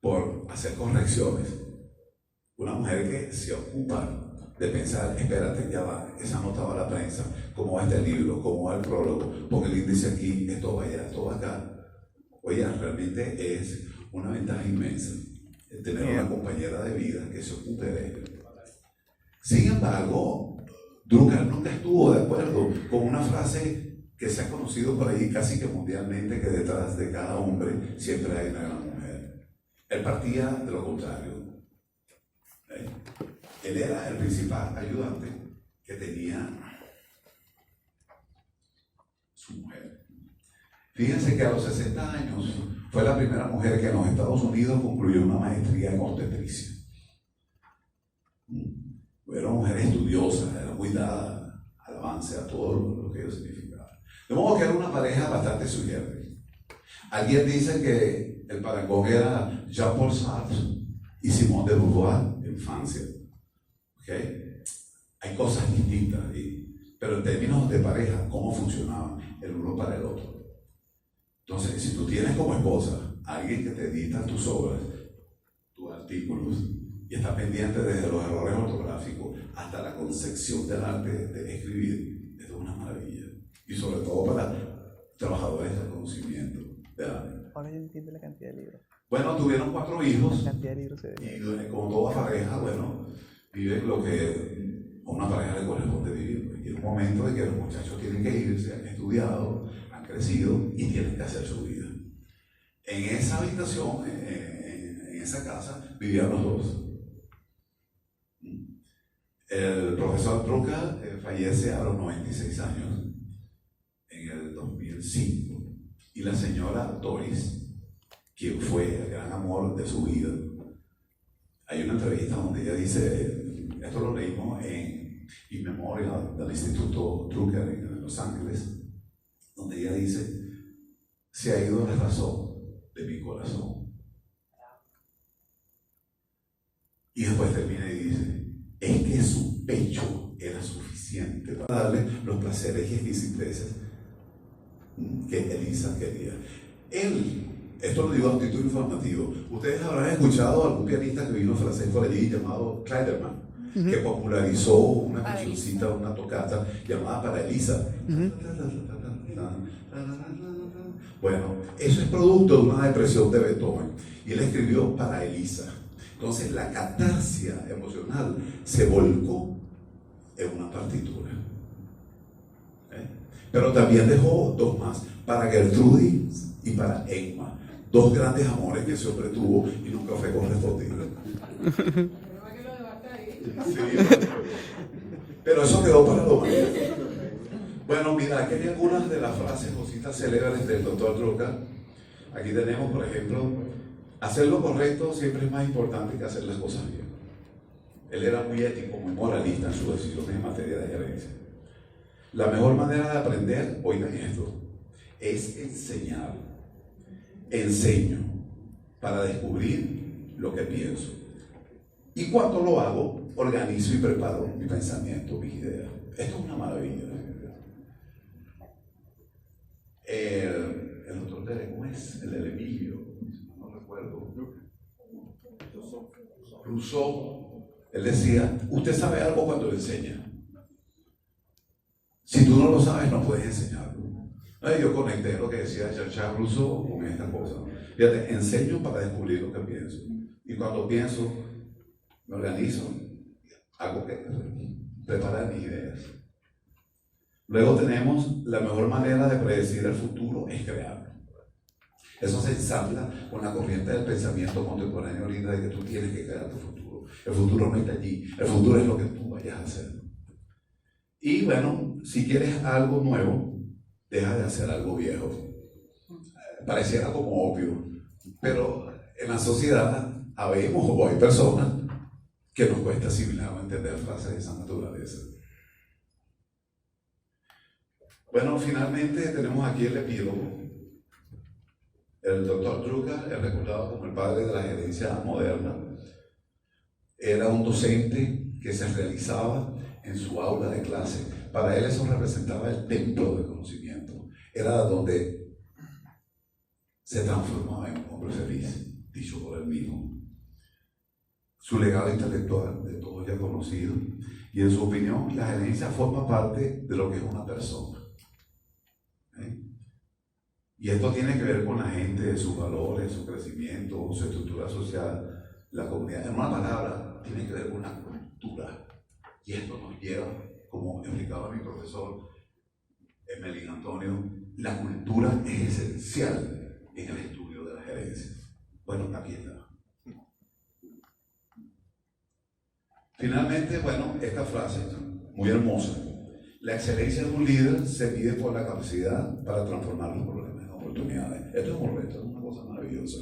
por hacer correcciones, una mujer que se ocupa de pensar, espérate, ya va, esa nota va a la prensa, cómo va este libro, cómo va el prólogo, pon el índice aquí, esto va allá, esto va acá. Oye, realmente es una ventaja inmensa tener una compañera de vida que se ocupe de ello. Sin embargo, Drucker nunca estuvo de acuerdo con una frase que se ha conocido por ahí casi que mundialmente, que detrás de cada hombre siempre hay una gran mujer. Él partía de lo contrario. Él era el principal ayudante que tenía su mujer. Fíjense que a los 60 años fue la primera mujer que en los Estados Unidos concluyó una maestría en obstetricia. Era una mujer estudiosa, era muy dada al avance, a todo lo que ello significaba. De modo que era una pareja bastante sugerente. Alguien dice que el parangón era Jean-Paul Sartre y Simone de Beauvoir en Francia. ¿Okay? Hay cosas distintas ahí, pero en términos de pareja, ¿cómo funcionaban el uno para el otro? Entonces, si tú tienes como esposa a alguien que te edita tus obras, tus artículos, y está pendiente desde los errores ortográficos hasta la concepción del arte de escribir, esto es una maravilla. Y sobre todo para trabajadores del conocimiento del arte. Ahora yo entiendo la cantidad de libros. Bueno, tuvieron 4 hijos. La cantidad de libros se ve. Y como toda pareja, bueno, viven lo que a una pareja le corresponde vivir. Y es un momento de que los muchachos tienen que irse, han estudiado, han crecido y tienen que hacer su vida. En esa habitación, en esa casa, vivían los dos. El profesor Drucker fallece a los 96 años, en el 2005, y la señora Doris, quien fue el gran amor de su vida, hay una entrevista donde ella dice, esto lo leímos en In Memoriam del Instituto Drucker en Los Ángeles, donde ella dice, se ha ido la razón de mi corazón. Y después termina y dice, es que su pecho era suficiente para darle los placeres y exquisiteces que Elisa quería. Esto lo digo a título informativo, ustedes habrán escuchado a algún pianista que vino francés por allí llamado Kleiderman, que popularizó una cancioncita, una tocata llamada Para Elisa. Bueno, eso es producto de una depresión de Beethoven y él escribió Para Elisa. Entonces la catarsia emocional se volcó en una partitura. Pero también dejó dos más, para Gertrudis y para Emma, dos grandes amores que ese hombre tuvo y nunca fue correspondido. Sí, pero eso quedó para la humanidad. Bueno, mira, aquí hay algunas de las frases, cositas célebres del doctor Drucker. Aquí tenemos, por ejemplo, hacer lo correcto siempre es más importante que hacer las cosas bien. Él era muy ético, muy moralista en sus decisiones en materia de gerencia. La mejor manera de aprender, oigan esto, es enseñar. Enseño para descubrir lo que pienso. Y cuando lo hago, organizo y preparo mi pensamiento, mis ideas. Esto es una maravilla. El doctor ¿cómo es? El Emilio, no recuerdo. Rousseau, él decía, usted sabe algo cuando le enseña. Si tú no lo sabes, no puedes enseñarlo. Yo conecté lo que decía Jean-Jacques Rousseau con esta cosa. Fíjate, enseño para descubrir lo que pienso. Y cuando pienso, me organizo, hago que preparar mis ideas. Luego tenemos la mejor manera de predecir el futuro es crearlo. Eso se ensambla con la corriente del pensamiento contemporáneo linda de que tú tienes que crear tu futuro. El futuro no está allí, el futuro es lo que tú vayas a hacer. Y bueno, si quieres algo nuevo, deja de hacer algo viejo. Pareciera como obvio, pero en la sociedad habemos o hay personas que nos cuesta asimilar o entender frases de esa naturaleza. Bueno, finalmente tenemos aquí el epílogo. El doctor Drucker es recordado como el padre de la gerencia moderna. Era un docente que se realizaba en su aula de clase. Para él eso representaba el templo del conocimiento. Era donde se transformaba en un hombre feliz, dicho por él mismo. Su legado intelectual de todos ya conocido. Y en su opinión, la gerencia forma parte de lo que es una persona. Y esto tiene que ver con la gente, sus valores, su crecimiento, su estructura social, la comunidad. En una palabra, tiene que ver con la cultura. Y esto nos lleva, como explicaba mi profesor Emelín Antonio, la cultura es esencial en el estudio de la gerencia. Bueno, aquí está. Finalmente, bueno, esta frase, muy hermosa. La excelencia de un líder se mide por la capacidad para transformar los problemas en oportunidades. Esto es un reto, es una cosa maravillosa.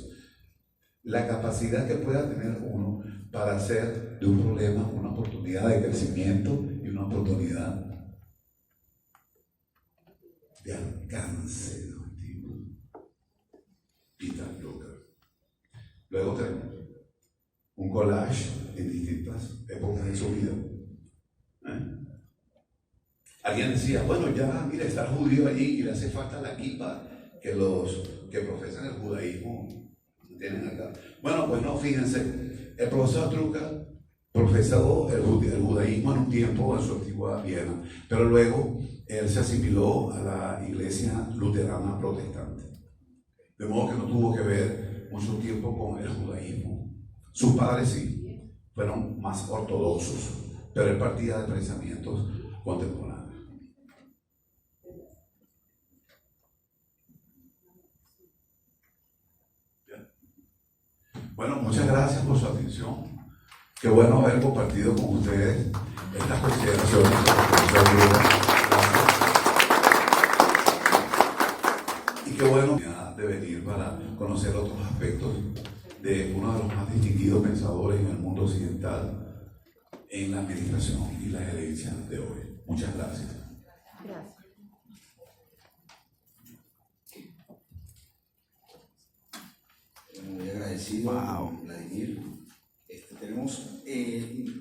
La capacidad que pueda tener uno para hacer de un problema una oportunidad de crecimiento y una oportunidad de alcance de objetivo. Peter Drucker. Luego tenemos un collage en distintas épocas de su vida. Alguien decía, bueno, ya, mira, está el judío allí y le hace falta la kippah que los que profesan el judaísmo tienen acá. Bueno, pues no, fíjense, el profesor Drucker profesó el judaísmo en un tiempo en su antigua Viena, pero luego él se asimiló a la iglesia luterana protestante. De modo que no tuvo que ver mucho tiempo con el judaísmo. Sus padres sí, fueron más ortodoxos, pero él partía de pensamientos contemporáneos. Bueno, muchas gracias por su atención. Qué bueno haber compartido con ustedes estas consideraciones. Y qué bueno de venir para conocer otros aspectos de uno de los más distinguidos pensadores en el mundo occidental en la administración y la gerencia de hoy. Muchas gracias. Gracias. Muy agradecido, Vladimir. Tenemos,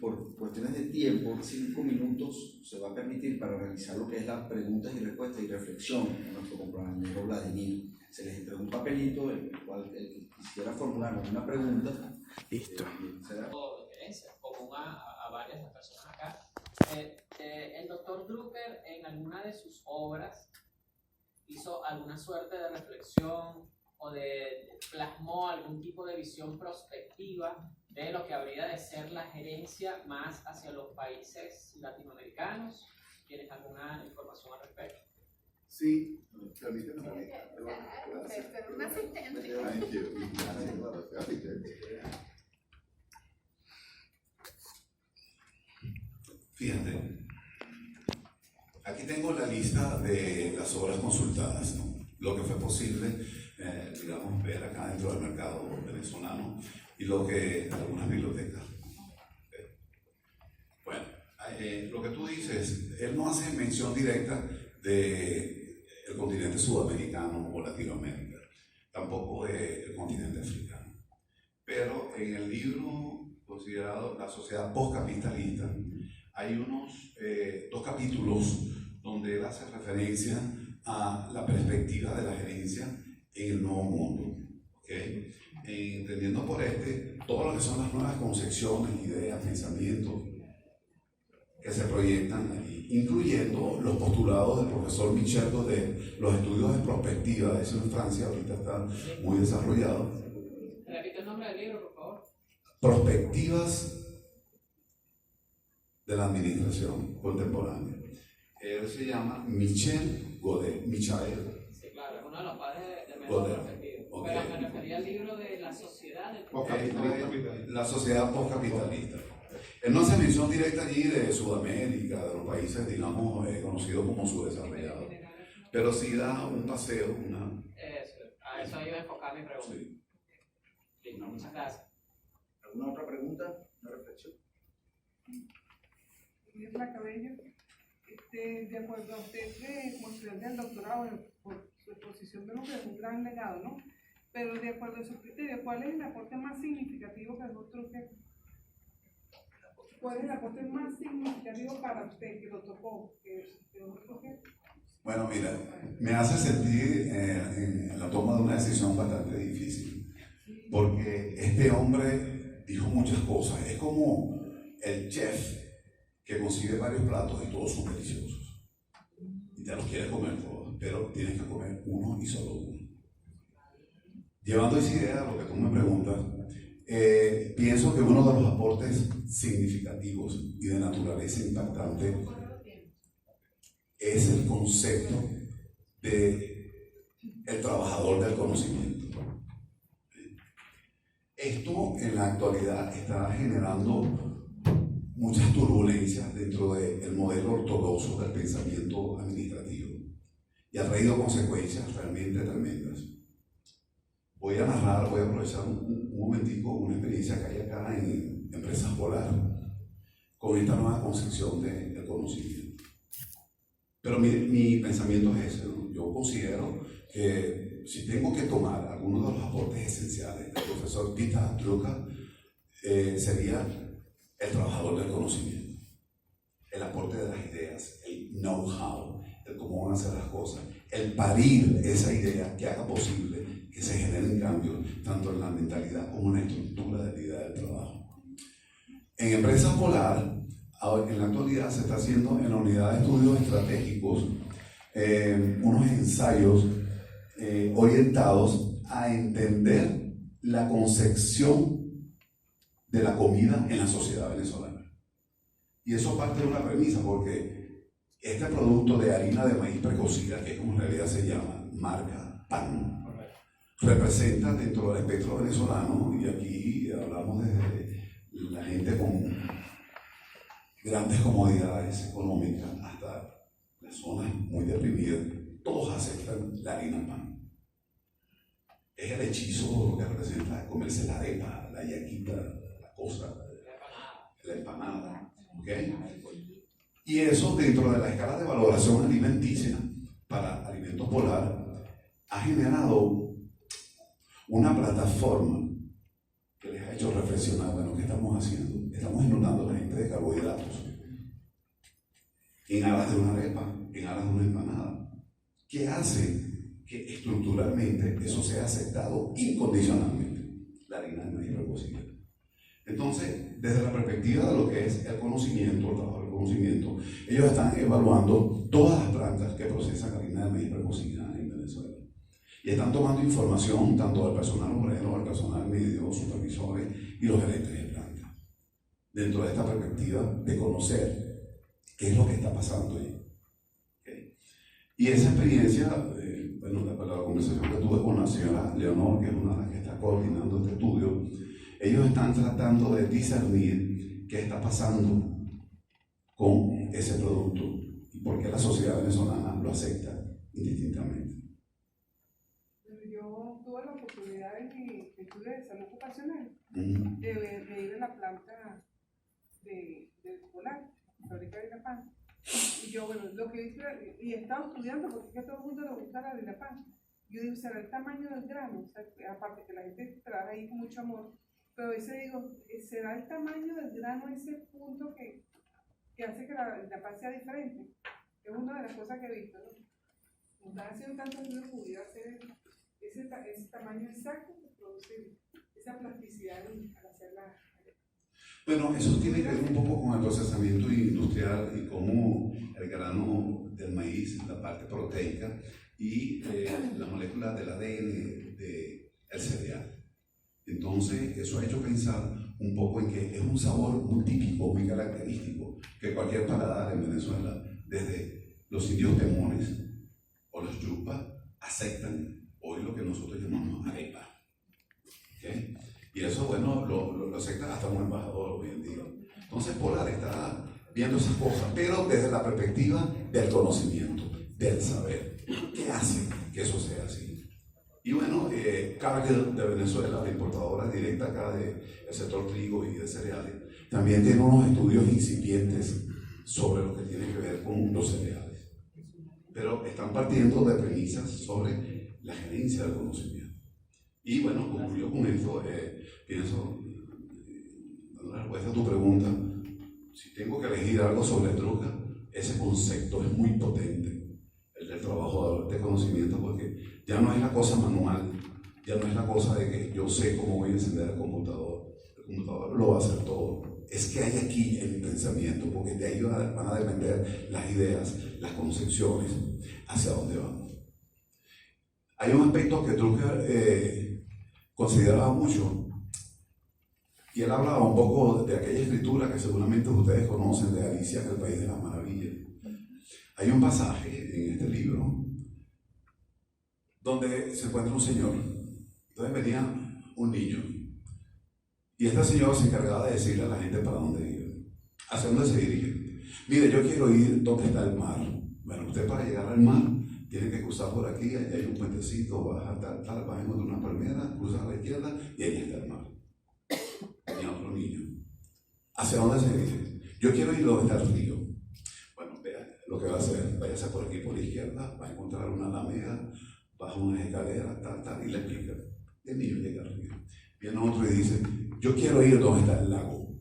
por cuestiones de tiempo, 5 minutos se va a permitir para realizar lo que es las preguntas y respuestas y reflexión a nuestro compañero Vladimir. Se les entrega un papelito, el cual el que quisiera formular una pregunta. Listo. Común a varias de las personas acá. El doctor Drucker en alguna de sus obras hizo alguna suerte de reflexión o plasmó algún tipo de visión prospectiva de lo que habría de ser la gerencia más hacia los países latinoamericanos. ¿Tienes alguna información al respecto? Sí, permíteme. Un asistente. Fíjate, aquí tengo la lista de las obras consultadas, ¿no? Lo que fue posible, digamos, ver acá dentro del mercado venezolano y lo que algunas bibliotecas. Bueno, lo que tú dices, él no hace mención directa del continente sudamericano o Latinoamérica, tampoco del continente africano. Pero en el libro considerado La sociedad postcapitalista, hay unos 2 capítulos donde él hace referencia a la perspectiva de la gerencia en el nuevo mundo. ¿Okay? Entendiendo por todo lo que son las nuevas concepciones, ideas, pensamientos que se proyectan ahí, incluyendo los postulados del profesor Michel de los estudios de prospectiva, eso en Francia ahorita está muy desarrollado. Repite el nombre del libro, por favor. Prospectivas de la administración contemporánea. Él se llama Michel Godet. Sí, claro, es uno de los padres del método prospectivo. Okay. Pero me refería al libro de la sociedad del La sociedad postcapitalista. Él no hace mención directa allí de Sudamérica, de los países, digamos, conocidos como subdesarrollados, pero sí da un paseo, a eso iba a enfocar mi pregunta. Sí. Listo, muchas gracias. ¿Alguna otra pregunta? ¿Una reflexión? Mirla Cabello, de acuerdo a usted, como estudiante del doctorado, por su exposición vemos que es un gran legado, ¿no? Pero de acuerdo a su criterio, ¿cuál es el aporte más significativo que nosotros ¿Cuál es el aporte más significativo para usted que lo tocó? Bueno, mira, me hace sentir en la toma de una decisión bastante difícil, porque este hombre dijo muchas cosas. Es como el chef que consigue varios platos y todos son deliciosos. Y te los quieres comer todos, pero tienes que comer uno y solo uno. Llevando esa idea a lo que tú me preguntas, pienso que uno de los aportes significativos y de naturaleza impactante es el concepto de el trabajador del conocimiento. Esto en la actualidad está generando muchas turbulencias dentro del modelo ortodoxo del pensamiento administrativo y ha traído consecuencias realmente tremendas. Voy a aprovechar un momentico una experiencia que hay acá en Empresas Polar con esta nueva concepción del conocimiento. Pero mi pensamiento es ese, ¿no? Yo considero que si tengo que tomar algunos de los aportes esenciales del profesor Peter Drucker, sería el trabajador del conocimiento, el aporte de las ideas, el know-how, el cómo van a hacer las cosas, el parir esa idea que haga posible que se generen cambios tanto en la mentalidad como en la estructura de la idea del trabajo. En Empresas Polar, en la actualidad se está haciendo en la unidad de estudios estratégicos unos ensayos orientados a entender la concepción de la comida en la sociedad venezolana. Y eso parte de una premisa, porque este producto de harina de maíz precocida, que es como en realidad se llama, marca PAN, representa dentro del espectro venezolano, y aquí hablamos de la gente con grandes comodidades económicas hasta las zonas muy deprimidas, todos aceptan la harina PAN. Es el hechizo que representa comerse la arepa, la yaquita, la cosa, la empanada. ¿Okay? Y eso dentro de la escala de valoración alimenticia para alimentos polar ha generado una plataforma que les ha hecho reflexionar, bueno, ¿qué estamos haciendo? Estamos inundando a la gente de carbohidratos en aras de una arepa, en aras de una empanada. ¿Qué hace que estructuralmente eso sea aceptado incondicionalmente? La harina de maíz precocida. Entonces, desde la perspectiva de lo que es el conocimiento, el trabajo del conocimiento, ellos están evaluando todas las plantas que procesan harina de maíz precocida en Venezuela. Y están tomando información tanto del personal obrero, del personal medio, supervisores y los gerentes de planta. Dentro de esta perspectiva de conocer qué es lo que está pasando ahí. ¿Okay? Y esa experiencia, bueno, la conversación que tuve con la señora Leonor, que es una de las que está coordinando este estudio, ellos están tratando de discernir qué está pasando con ese producto y por qué la sociedad venezolana lo acepta indistintamente. Yo tuve la oportunidad en mi estudio de salud ocupacional de ir a la planta de Polar, la fábrica de la PAN. Y yo, bueno, lo que hice, y he estado estudiando porque es que a todo el mundo le gusta la de la PAN. Yo digo, será el tamaño del grano, o sea, aparte que la gente trabaja ahí con mucho amor. Pero a veces digo, ¿será el tamaño del grano ese punto que hace que la pan sea diferente? Es una de las cosas que he visto, ¿no? Como están haciendo tantos estudios, pudiera ser ese tamaño exacto que produce esa plasticidad al hacerla. Bueno, eso tiene que ver un poco con el procesamiento industrial y cómo el grano del maíz, la parte proteica y la molécula del ADN del cereal. Entonces, eso ha hecho pensar un poco en que es un sabor muy típico, muy característico, que cualquier paladar en Venezuela, desde los indios temones o los yupas, aceptan hoy lo que nosotros llamamos arepa. ¿Okay? Y eso, bueno, lo acepta hasta un embajador hoy en día. Entonces, Polar está viendo esas cosas, pero desde la perspectiva del conocimiento, del saber. ¿Qué hace que eso sea así? Y bueno, Cargill de Venezuela, la importadora directa acá del sector trigo y de cereales, también tiene unos estudios incipientes sobre lo que tiene que ver con los cereales. Pero están partiendo de premisas sobre la gerencia del conocimiento. Y bueno, concluyo con esto, pienso, dando una respuesta a tu pregunta, si tengo que elegir algo sobre Drucker, ese concepto es muy potente, el del trabajo de conocimiento, porque ya no es la cosa manual, ya no es la cosa de que yo sé cómo voy a encender el computador lo va a hacer todo. Es que hay aquí el pensamiento, porque de ahí van a depender las ideas, las concepciones, hacia dónde vamos. Hay un aspecto que Drucker consideraba mucho, y él hablaba un poco de aquella escritura que seguramente ustedes conocen, de Alicia en el País de las Maravillas. Hay un pasaje en este libro donde se encuentra un señor. Entonces venía un niño y este señor se encargaba de decirle a la gente para dónde iba, hacia dónde se dirige. Mire, yo quiero ir donde está el mar. Bueno, usted para llegar al mar tiene que cruzar por aquí, allá hay un puentecito, baja tal, baja de una palmera, cruza a la izquierda y ahí está el mar. Venía otro niño. ¿Hacia dónde se dirige? Yo quiero ir donde está el río. Bueno, vea lo que va a hacer, váyase por aquí por la izquierda, va a encontrar una alameda, baja unas escaleras, tal, y le explica. El niño llega al río. Viene otro y dice, yo quiero ir donde está el lago.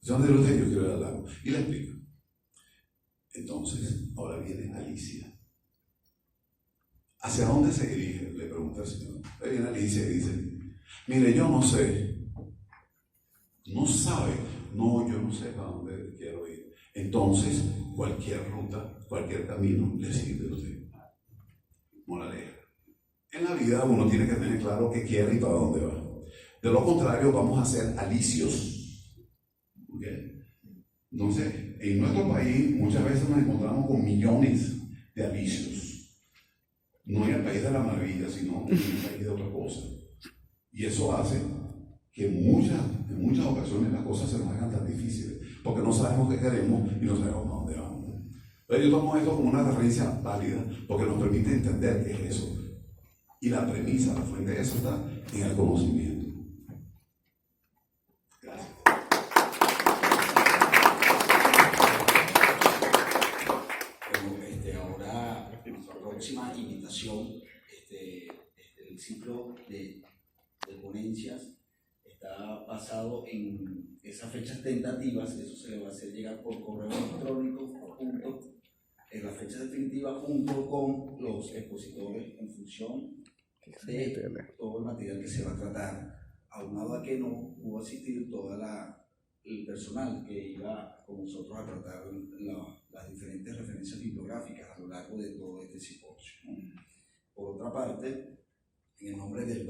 ¿Dónde lo usted? Yo quiero ir al lago. Y le explica. Entonces, ahora viene Alicia. ¿Hacia dónde se dirige? Le pregunta el señor. Ahí viene Alicia y dice, mire, yo no sé. No sabe. No, yo no sé para dónde quiero ir. Entonces, cualquier ruta, cualquier camino le sirve a usted. Moraleja. En la vida uno tiene que tener claro qué quiere y para dónde va. De lo contrario, vamos a ser alicios. ¿Okay? Entonces, en nuestro país muchas veces nos encontramos con millones de alicios. No en el país de la maravilla, sino en el país de otra cosa. Y eso hace que en muchas ocasiones las cosas se nos hagan tan difíciles, porque no sabemos qué queremos y no sabemos a dónde vamos. Pero yo tomo esto como una referencia válida, porque nos permite entender qué es eso. Y la premisa, la fuente de eso está en el conocimiento. Gracias. Bueno, ahora nuestra próxima invitación, el ciclo de ponencias está basado en esas fechas tentativas. Eso se le va a hacer llegar por correo electrónico en la fecha definitiva junto con los expositores en función de todo el material que se va a tratar, aunado a que no pudo asistir todo el personal que iba con nosotros a tratar las diferentes referencias bibliográficas a lo largo de todo este simposio, ¿no? Por otra parte, en el nombre del